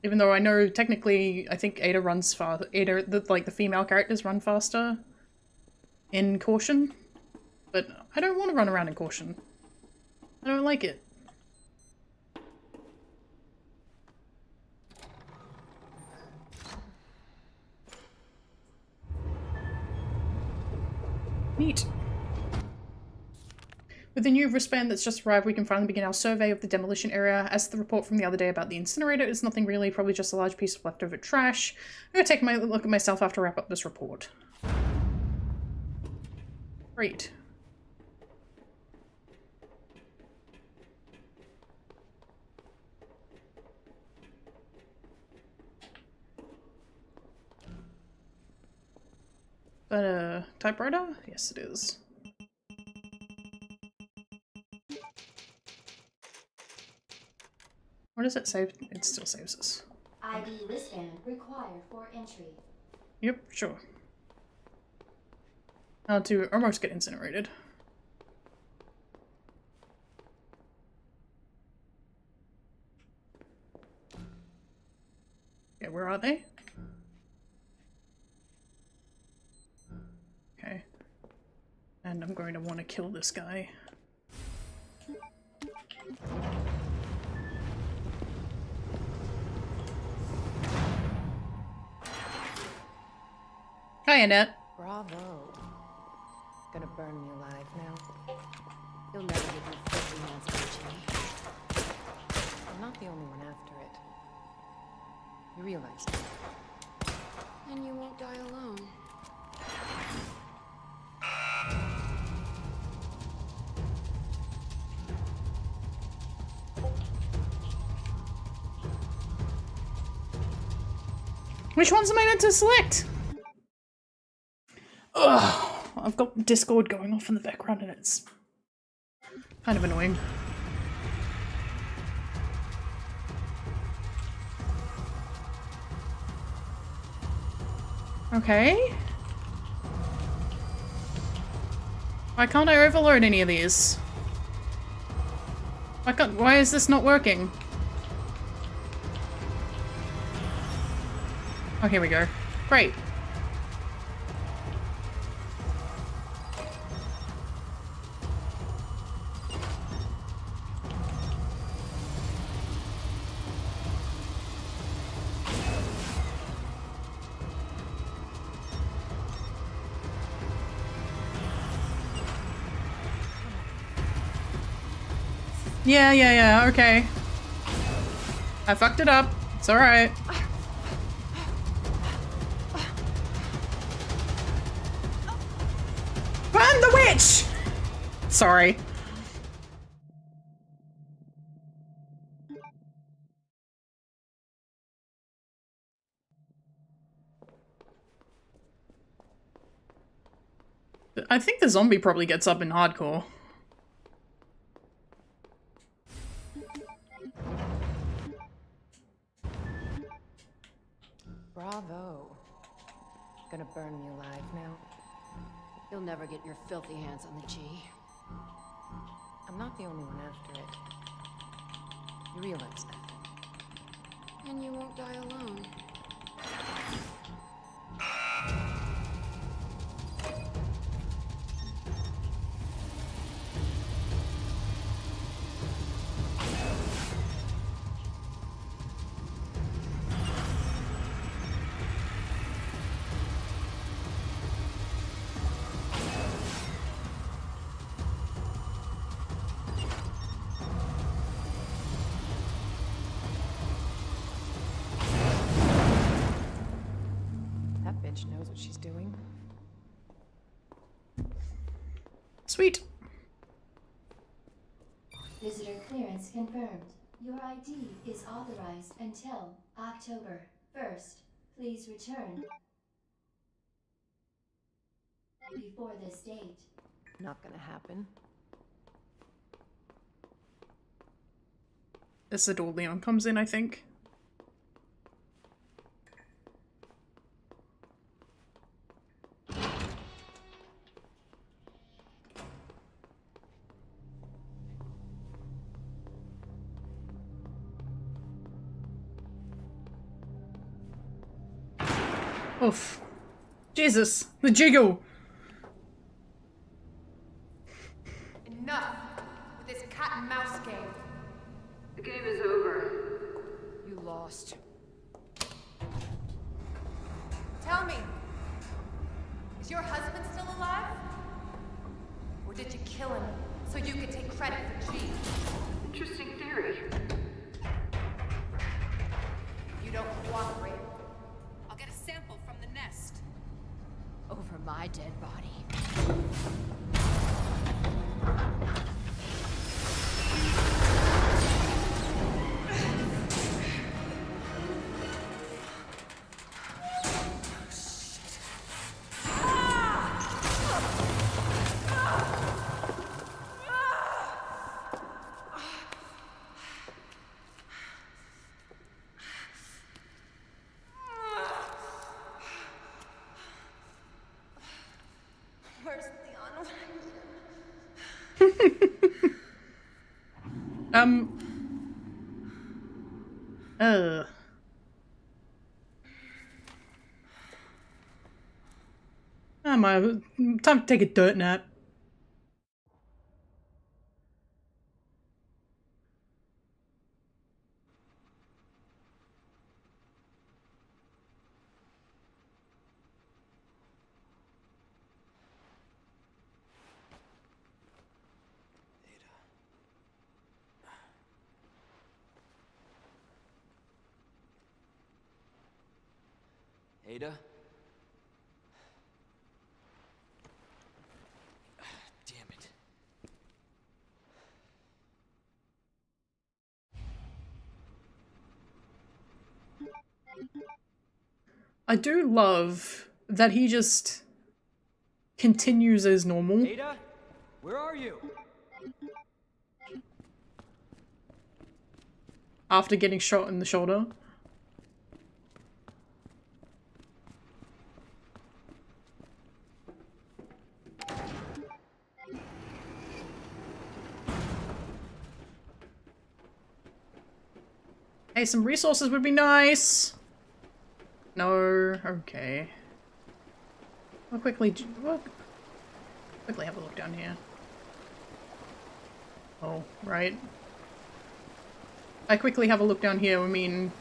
Even though I know technically, I think Ada runs fast. Ada, the female characters run faster in Caution. But I don't want to run around in Caution. I don't like it. Neat. With the new wristband that's just arrived, we can finally begin our survey of the demolition area. As the report from the other day about the incinerator is nothing really, probably just a large piece of leftover trash. I'm gonna take a look at myself after I wrap up this report. Great. But typewriter? Yes, it is. What does it save? It still saves us. ID wristband required for entry. Yep, sure. Now to almost get incinerated. Okay, where are they? Okay. And I'm going to want to kill this guy. Hi, Annette. Bravo. Gonna burn me alive now. You'll never get your filthy hands on Jimmy. I'm not the only one after it. You realize that? And you won't die alone. Which ones am I meant to select? Ugh, I've got Discord going off in the background and it's kind of annoying. Okay. Why can't I overload any of these? Why is this not working? Oh, here we go. Great. Yeah, okay. I fucked it up. It's alright. Burn the witch! Sorry. I think the zombie probably gets up in hardcore. Bravo. Gonna burn me alive now. You'll never get your filthy hands on the G. I'm not the only one after it. You realize that? And you won't die alone. Bitch knows what she's doing. Sweet. Visitor clearance confirmed. Your ID is authorized until October 1st. Please return before this date. Not gonna happen. This is the door Leon comes in, I think. Oof. Jesus, the jiggle. Enough with this cat and mouse game. The game is over. You lost. Tell me, is your husband still alive? Or did you kill him so you could take credit for G? Interesting theory. If you don't cooperate, I'll get a sample from the nest. Over my dead body. Where's Leon? Time to take a dirt nap. Ada? Damn it. I do love that he just continues as normal. Ada? Where are you? After getting shot in the shoulder. Hey, some resources would be nice. No, okay. We'll quickly have a look down here. Oh, right. I quickly have a look down here, I mean,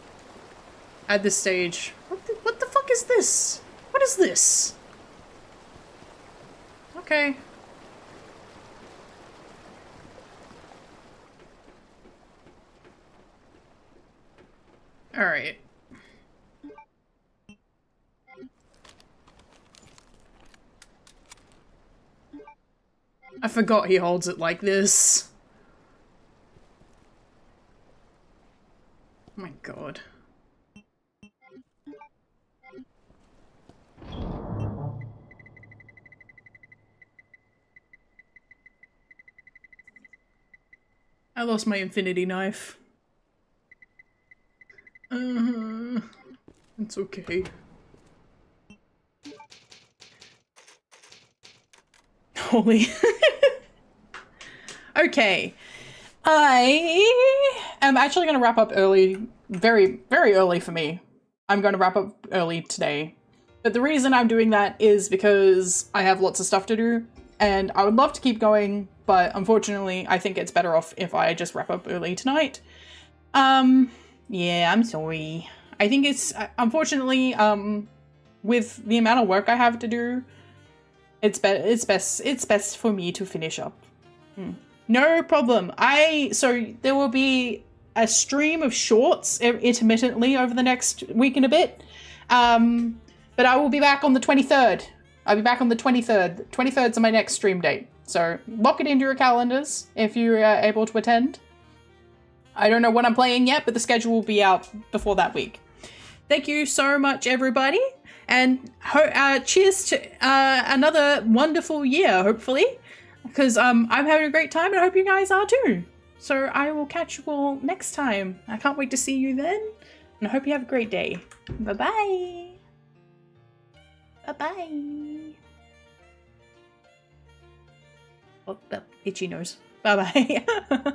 at this stage. What the fuck is this? What is this? Okay. Alright. I forgot he holds it like this. Oh my god. I lost my infinity knife. It's okay. Holy. Okay. I am actually going to wrap up early. Very, very early for me. I'm going to wrap up early today. But the reason I'm doing that is because I have lots of stuff to do. And I would love to keep going. But unfortunately, I think it's better off if I just wrap up early tonight. Yeah, I'm sorry. I think it's, unfortunately, with the amount of work I have to do, it's best for me to finish up. No problem. So there will be a stream of shorts intermittently over the next week and a bit. But I will be back on the 23rd. I'll be back on the 23rd. 23rd is my next stream date. So lock it into your calendars if you're able to attend. I don't know what I'm playing yet, but the schedule will be out before that week. Thank you so much, everybody. And cheers to another wonderful year, hopefully. Because I'm having a great time and I hope you guys are too. So I will catch you all next time. I can't wait to see you then. And I hope you have a great day. Bye-bye. Bye-bye. Oh, the itchy nose. Bye-bye.